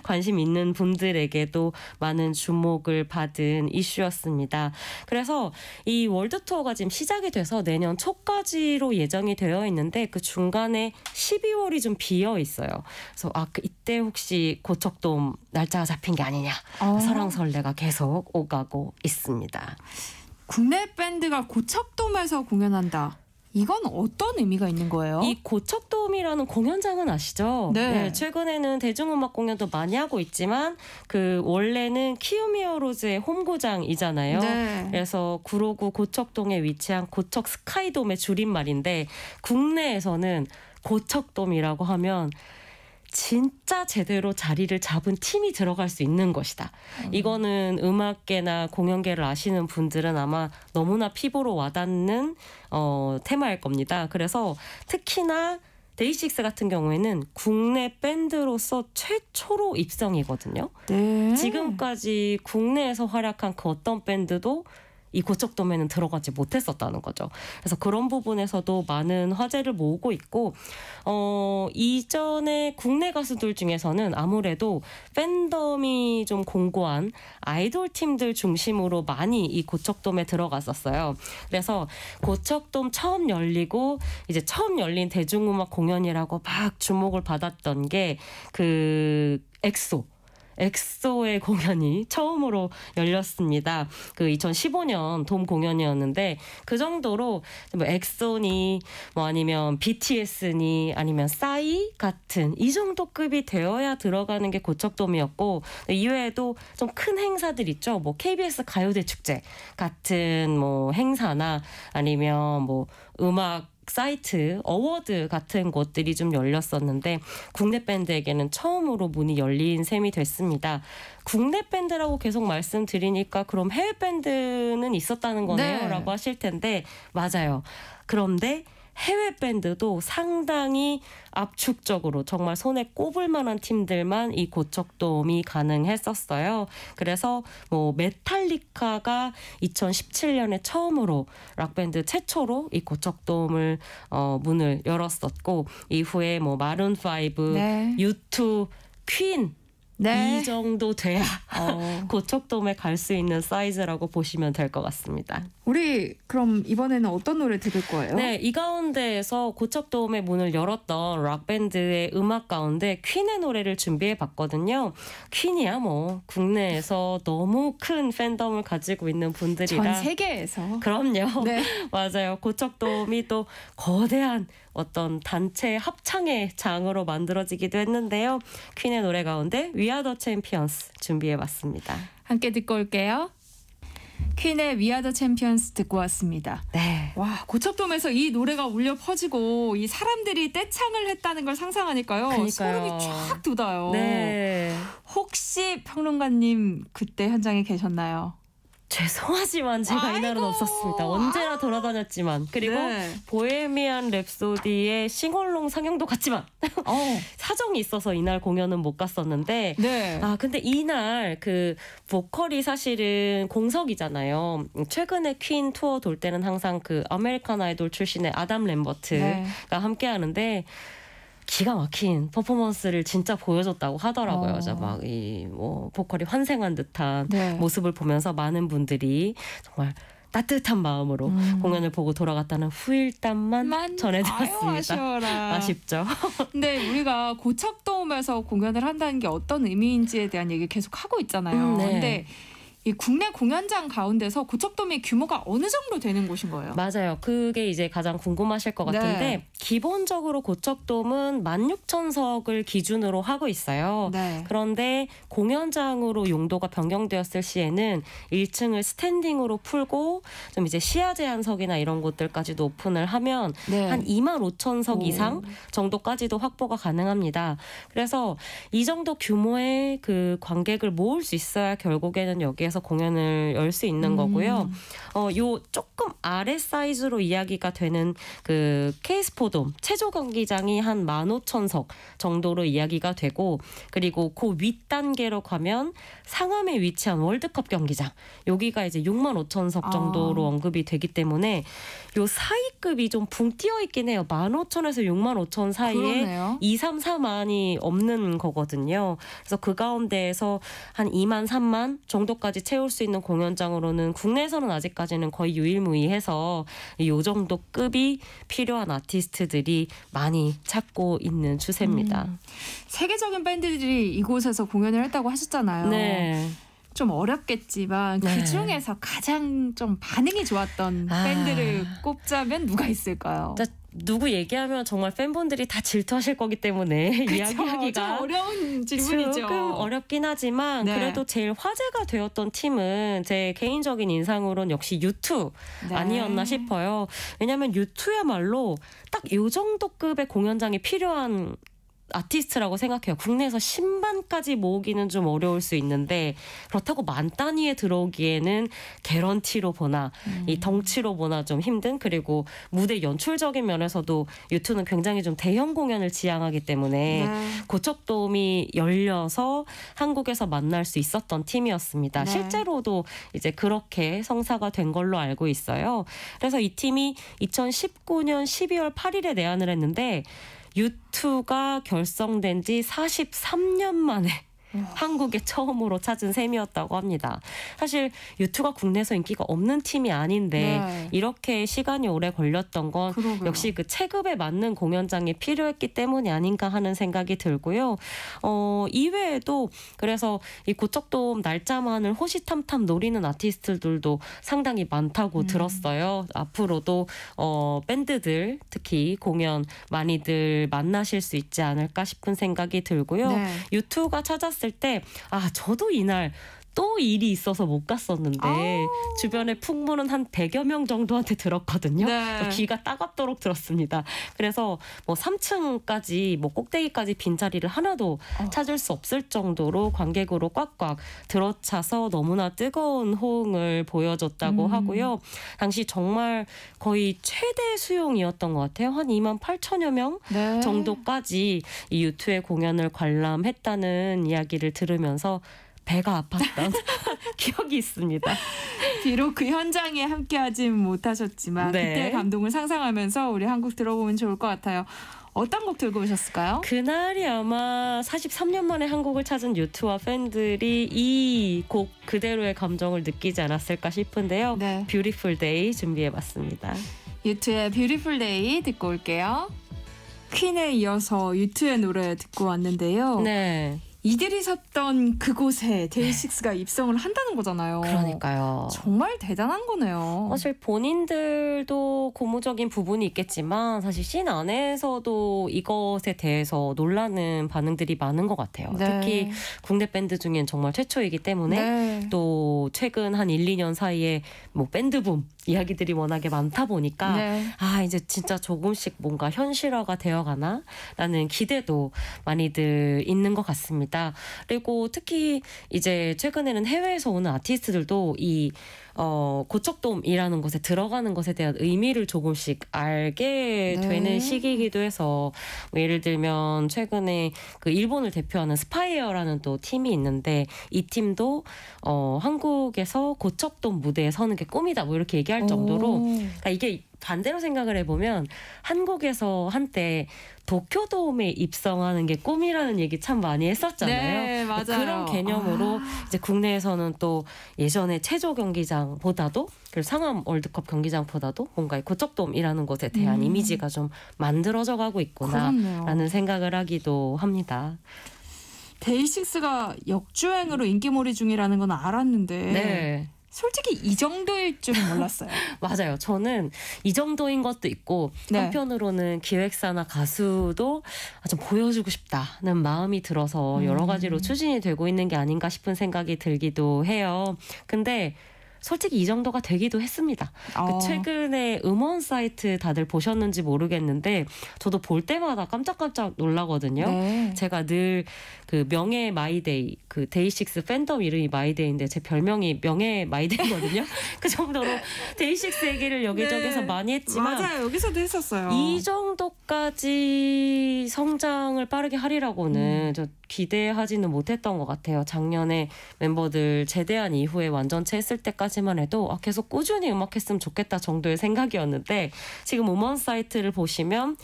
관심 있는 분들에게도 많은 주목을 받은 이슈였습니다. 그래서 이 월드 투어가 지금 시작이 돼서 내년 초까지로 예정이 되어 있는데 그 중간에 12월이 좀 비어 있어요. 그래서 이때 혹시 고척돔 날짜가 잡힌 게 아니냐 설왕설래가 계속 오가고 있습니다. 국내 밴드가 고척돔에서 공연한다. 이건 어떤 의미가 있는 거예요? 이 고척돔이라는 공연장은 아시죠? 네. 최근에는 대중음악 공연도 많이 하고 있지만 원래는 키움히어로즈의 홈구장이잖아요. 네. 그래서 구로구 고척동에 위치한 고척 스카이돔의 줄임말인데 국내에서는 고척돔이라고 하면 진짜 제대로 자리를 잡은 팀이 들어갈 수 있는 것이다. 이거는 음악계나 공연계를 아시는 분들은 아마 너무나 피부로 와닿는 테마일 겁니다. 그래서 특히나 데이식스 같은 경우에는 국내 밴드로서 최초로 입성이거든요. 네. 지금까지 국내에서 활약한 그 어떤 밴드도 이 고척돔에는 들어가지 못했었다는 거죠. 그래서 그런 부분에서도 많은 화제를 모으고 있고 이전에 국내 가수들 중에서는 아무래도 팬덤이 좀 공고한 아이돌 팀들 중심으로 많이 이 고척돔에 들어갔었어요. 그래서 고척돔 처음 열리고 이제 처음 열린 대중음악 공연이라고 막 주목을 받았던 게 엑소의 공연이 처음으로 열렸습니다. 2015년 돔 공연이었는데 그 정도로 엑소니 아니면 BTS니 아니면 싸이 같은 이 정도 급이 되어야 들어가는 게 고척돔이었고 이외에도 좀 큰 행사들 있죠. KBS 가요대 축제 같은 행사나 아니면 음악 사이트, 어워드 같은 곳들이 좀 열렸었는데 국내 밴드에게는 처음으로 문이 열린 셈이 됐습니다. 국내 밴드라고 계속 말씀드리니까 그럼 해외 밴드는 있었다는 거네요? 라고 하실 텐데 맞아요. 그런데 해외 밴드도 상당히 압축적으로 정말 손에 꼽을 만한 팀들만 이 고척돔이 가능했었어요. 그래서 메탈리카가 2017년에 처음으로 락밴드 최초로 이 고척돔을 문을 열었었고 이후에 마룬5, U2, 퀸 이 정도 돼야 고척돔에 갈 수 있는 사이즈라고 보시면 될 것 같습니다. 우리 그럼 이번에는 어떤 노래 들을 거예요? 네, 이 가운데에서 고척돔의 문을 열었던 락밴드의 음악 가운데 퀸의 노래를 준비해봤거든요. 퀸이야 국내에서 너무 큰 팬덤을 가지고 있는 분들이라 전 세계에서. 그럼요. 네. 맞아요. 고척돔이 또 거대한 어떤 단체 합창의 장으로 만들어지기도 했는데요. 퀸의 노래 가운데 We Are The Champions 준비해봤습니다. 함께 듣고 올게요. 퀸의 We Are The Champions 듣고 왔습니다. 네. 와, 고척돔에서 이 노래가 울려 퍼지고 이 사람들이 떼창을 했다는 걸 상상하니까요. 그러니까요. 소름이 쫙 돋아요. 네. 혹시 평론가님 그때 현장에 계셨나요? 죄송하지만 제가 이날은 없었습니다. 언제나 돌아다녔지만 그리고 보헤미안 랩소디의 싱얼롱 상영도 갔지만 사정이 있어서 이날 공연은 못 갔었는데 근데 이날 보컬이 사실은 공석이잖아요. 최근에 퀸 투어 돌 때는 항상 아메리칸 아이돌 출신의 아담 램버트가 함께 하는데 기가 막힌 퍼포먼스를 진짜 보여줬다고 하더라고요. 그래서 보컬이 환생한 듯한 모습을 보면서 많은 분들이 정말 따뜻한 마음으로 공연을 보고 돌아갔다는 후일담만 전해드렸습니다. 아쉬워라. 아쉽죠. 근데 우리가 고척돔에서 공연을 한다는 게 어떤 의미인지에 대한 얘기 계속 하고 있잖아요. 네. 근데 이 국내 공연장 가운데서 고척돔의 규모가 어느 정도 되는 곳인 거예요? 맞아요. 그게 이제 가장 궁금하실 것 같은데 네. 기본적으로 고척돔은 16,000석을 기준으로 하고 있어요. 네. 그런데 공연장으로 용도가 변경되었을 시에는 1층을 스탠딩으로 풀고 좀 이제 시야 제한석이나 이런 곳들까지도 오픈을 하면 네. 한 25,000석 이상 정도까지도 확보가 가능합니다. 그래서 이 정도 규모의 그 관객을 모을 수 있어야 결국에는 여기에서 공연을 열 수 있는 거고요. 요 조금 아래 사이즈로 이야기가 되는 그 K스포돔 체조 경기장이 한 15,000석 정도로 이야기가 되고, 그리고 그 윗단계로 가면 상암에 위치한 월드컵 경기장 여기가 이제 65,000석 정도로 언급이 되기 때문에 요 사이급이 좀 붕 띄어 있긴 해요. 15,000에서 65,000 사이에 그러네요. 2, 3, 4만이 없는 거거든요. 그래서 그 가운데에서 한 2만, 3만 정도까지 채울 수 있는 공연장으로는 국내에서는 아직까지는 거의 유일무이해서 이 정도 급이 필요한 아티스트들이 많이 찾고 있는 추세입니다. 세계적인 밴드들이 이곳에서 공연을 했다고 하셨잖아요. 네. 좀 어렵겠지만 네. 그중에서 가장 좀 반응이 좋았던 밴드를 꼽자면 누가 있을까요? 누구 얘기하면 정말 팬분들이 다 질투하실 거기 때문에 이야기하기가 좀 어려운 질문이죠. 조금 어렵긴 하지만 네. 그래도 제일 화제가 되었던 팀은 제 개인적인 인상으로는 역시 U2 네. 아니었나 싶어요. 왜냐하면 U2야말로 딱 이 정도 급의 공연장이 필요한 아티스트라고 생각해요. 국내에서 10만까지 모으기는 좀 어려울 수 있는데 그렇다고 만 단위에 들어오기에는 개런티로 보나 이 덩치로 보나 좀 힘든, 그리고 무대 연출적인 면에서도 U2는 굉장히 좀 대형 공연을 지향하기 때문에 고척돔이 열려서 한국에서 만날 수 있었던 팀이었습니다. 네. 실제로도 이제 그렇게 성사가 된 걸로 알고 있어요. 그래서 이 팀이 2019년 12월 8일에 내한을 했는데 U2가 결성된 지 43년 만에 한국에 처음으로 찾은 셈이었다고 합니다. 사실 U2가 국내에서 인기가 없는 팀이 아닌데 네. 이렇게 시간이 오래 걸렸던 건 그러게요. 역시 그 체급에 맞는 공연장이 필요했기 때문이 아닌가 하는 생각이 들고요. 이외에도 그래서 이 고척돔 날짜만을 호시탐탐 노리는 아티스트들도 상당히 많다고 들었어요. 앞으로도 밴드들 특히 공연 많이들 만나실 수 있지 않을까 싶은 생각이 들고요. 네. U2가 찾았을 때 저도 이날 또 일이 있어서 못 갔었는데 주변에 풍문은 한 100여 명 정도한테 들었거든요. 네. 귀가 따갑도록 들었습니다. 그래서 뭐 3층까지 뭐 꼭대기까지 빈자리를 하나도 찾을 수 없을 정도로 관객으로 꽉꽉 들어차서 너무나 뜨거운 호응을 보여줬다고 하고요. 당시 정말 거의 최대 수용이었던 것 같아요. 한 2만 8천여 명 네. 정도까지 이 U2의 공연을 관람했다는 이야기를 들으면서 배가 아팠던 기억이 있습니다. 비록 그 현장에 함께하진 못하셨지만 네. 그때 감동을 상상하면서 우리 한국 들어보면 좋을 것 같아요. 어떤 곡 들고 오셨을까요? 그날이 아마 43년 만에 한국을 찾은 U2와 팬들이 이 곡 그대로의 감정을 느끼지 않았을까 싶은데요. 네. Beautiful Day 준비해봤습니다. U2의 Beautiful Day 듣고 올게요. 퀸에 이어서 U2의 노래 듣고 왔는데요. 네. 이들이 섰던 그곳에 데이식스가 입성을 한다는 거잖아요. 그러니까요. 정말 대단한 거네요. 사실 본인들도 고무적인 부분이 있겠지만 사실 씬 안에서도 이것에 대해서 놀라는 반응들이 많은 것 같아요. 네. 특히 국내 밴드 중엔 정말 최초이기 때문에 네. 또 최근 한 1, 2년 사이에 뭐 밴드붐 이야기들이 워낙에 많다 보니까 네. 이제 진짜 조금씩 뭔가 현실화가 되어가나 라는 기대도 많이들 있는 것 같습니다. 그리고 특히 이제 최근에는 해외에서 오는 아티스트들도 이 고척돔이라는 곳에 들어가는 것에 대한 의미를 조금씩 알게 네. 되는 시기이기도 해서 뭐 예를 들면 최근에 그 일본을 대표하는 스파이어라는 또 팀이 있는데 이 팀도 한국에서 고척돔 무대에 서는 게 꿈이다 뭐 이렇게 얘기할 정도로 그러니까 이게 반대로 생각을 해보면 한국에서 한때 도쿄돔에 입성하는 게 꿈이라는 얘기 참 많이 했었잖아요. 네, 맞아요. 그런 개념으로 이제 국내에서는 또 예전에 체조 경기장보다도 그리고 상암 월드컵 경기장보다도 뭔가 이 고척돔이라는 곳에 대한 이미지가 좀 만들어져 가고 있구나라는 생각을 하기도 합니다. 데이식스가 역주행으로 인기몰이 중이라는 건 알았는데 네. 솔직히 이 정도일 줄은 몰랐어요. 맞아요. 저는 이 정도인 것도 있고 한편으로는 기획사나 가수도 좀 보여주고 싶다는 마음이 들어서 여러 가지로 추진이 되고 있는 게 아닌가 싶은 생각이 들기도 해요. 근데 솔직히 이 정도가 되기도 했습니다. 최근에 음원 사이트 다들 보셨는지 모르겠는데 저도 볼 때마다 깜짝깜짝 놀라거든요. 네. 제가 늘 그 명예 마이데이, 그 데이식스 팬덤 이름이 마이데이인데 제 별명이 명예 마이데이거든요. 그 정도로 데이식스 얘기를 여기저기서 많이 했지만 맞아요. 여기서도 했었어요. 이 정도까지 성장을 빠르게 하리라고는 저 기대하지는 못했던 것 같아요. 작년에 멤버들 제대한 이후에 완전체 했을 때까지만 해도 계속 꾸준히 음악했으면 좋겠다 정도의 생각이었는데 지금 음원 사이트를 보시면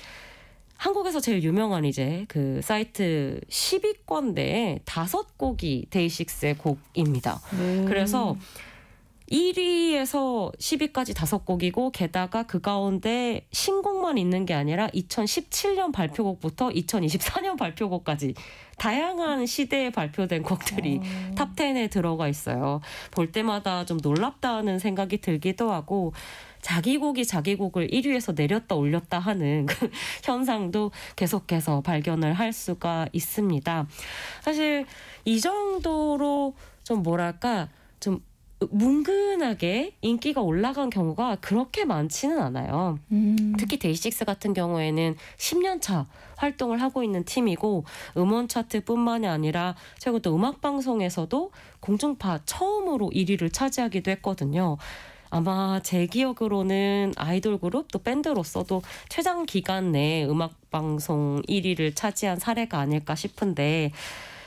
한국에서 제일 유명한 이제 그 사이트 10위권 내에 5곡이 데이식스의 곡입니다. 그래서 1위에서 10위까지 5곡이고 게다가 그 가운데 신곡만 있는 게 아니라 2017년 발표곡부터 2024년 발표곡까지 다양한 시대에 발표된 곡들이 탑 10에 들어가 있어요. 볼 때마다 좀 놀랍다는 생각이 들기도 하고 자기 곡이 자기 곡을 1위에서 내렸다 올렸다 하는 그 현상도 계속해서 발견을 할 수가 있습니다. 사실 이 정도로 좀 뭐랄까 좀 뭉근하게 인기가 올라간 경우가 그렇게 많지는 않아요. 특히 데이식스 같은 경우에는 10년 차 활동을 하고 있는 팀이고 음원 차트뿐만이 아니라 최근 또 음악방송에서도 공중파 처음으로 1위를 차지하기도 했거든요. 아마 제 기억으로는 아이돌 그룹 또 밴드로서도 최장 기간 내에 음악방송 1위를 차지한 사례가 아닐까 싶은데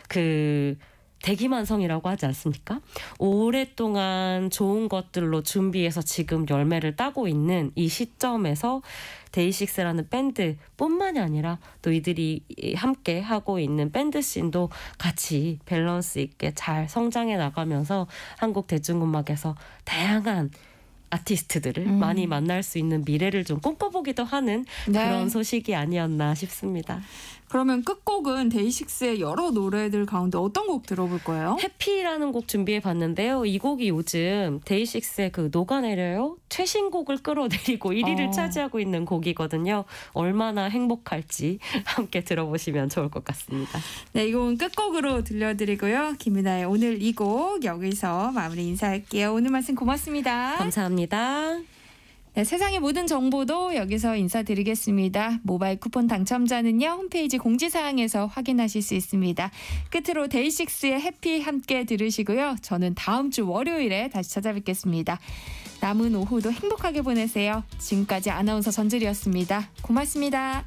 그 대기만성이라고 하지 않습니까? 오랫동안 좋은 것들로 준비해서 지금 열매를 따고 있는 이 시점에서 데이식스라는 밴드뿐만이 아니라 또 이들이 함께 하고 있는 밴드 씬도 같이 밸런스 있게 잘 성장해 나가면서 한국 대중음악에서 다양한 아티스트들을 많이 만날 수 있는 미래를 좀 꿈꿔보기도 하는 그런 소식이 아니었나 싶습니다. 그러면 끝곡은 데이식스의 여러 노래들 가운데 어떤 곡 들어볼 거예요? 해피라는 곡 준비해봤는데요. 이 곡이 요즘 데이식스의 그 녹아내려요 최신곡을 끌어내리고 1위를 차지하고 있는 곡이거든요. 얼마나 행복할지 함께 들어보시면 좋을 것 같습니다. 네, 이 곡은 끝곡으로 들려드리고요. 김윤아의 오늘 이 곡 여기서 마무리 인사할게요. 오늘 말씀 고맙습니다. 감사합니다. 네, 세상의 모든 정보도 여기서 인사드리겠습니다. 모바일 쿠폰 당첨자는요. 홈페이지 공지사항에서 확인하실 수 있습니다. 끝으로 데이식스의 해피 함께 들으시고요. 저는 다음 주 월요일에 다시 찾아뵙겠습니다. 남은 오후도 행복하게 보내세요. 지금까지 아나운서 전주리였습니다. 고맙습니다.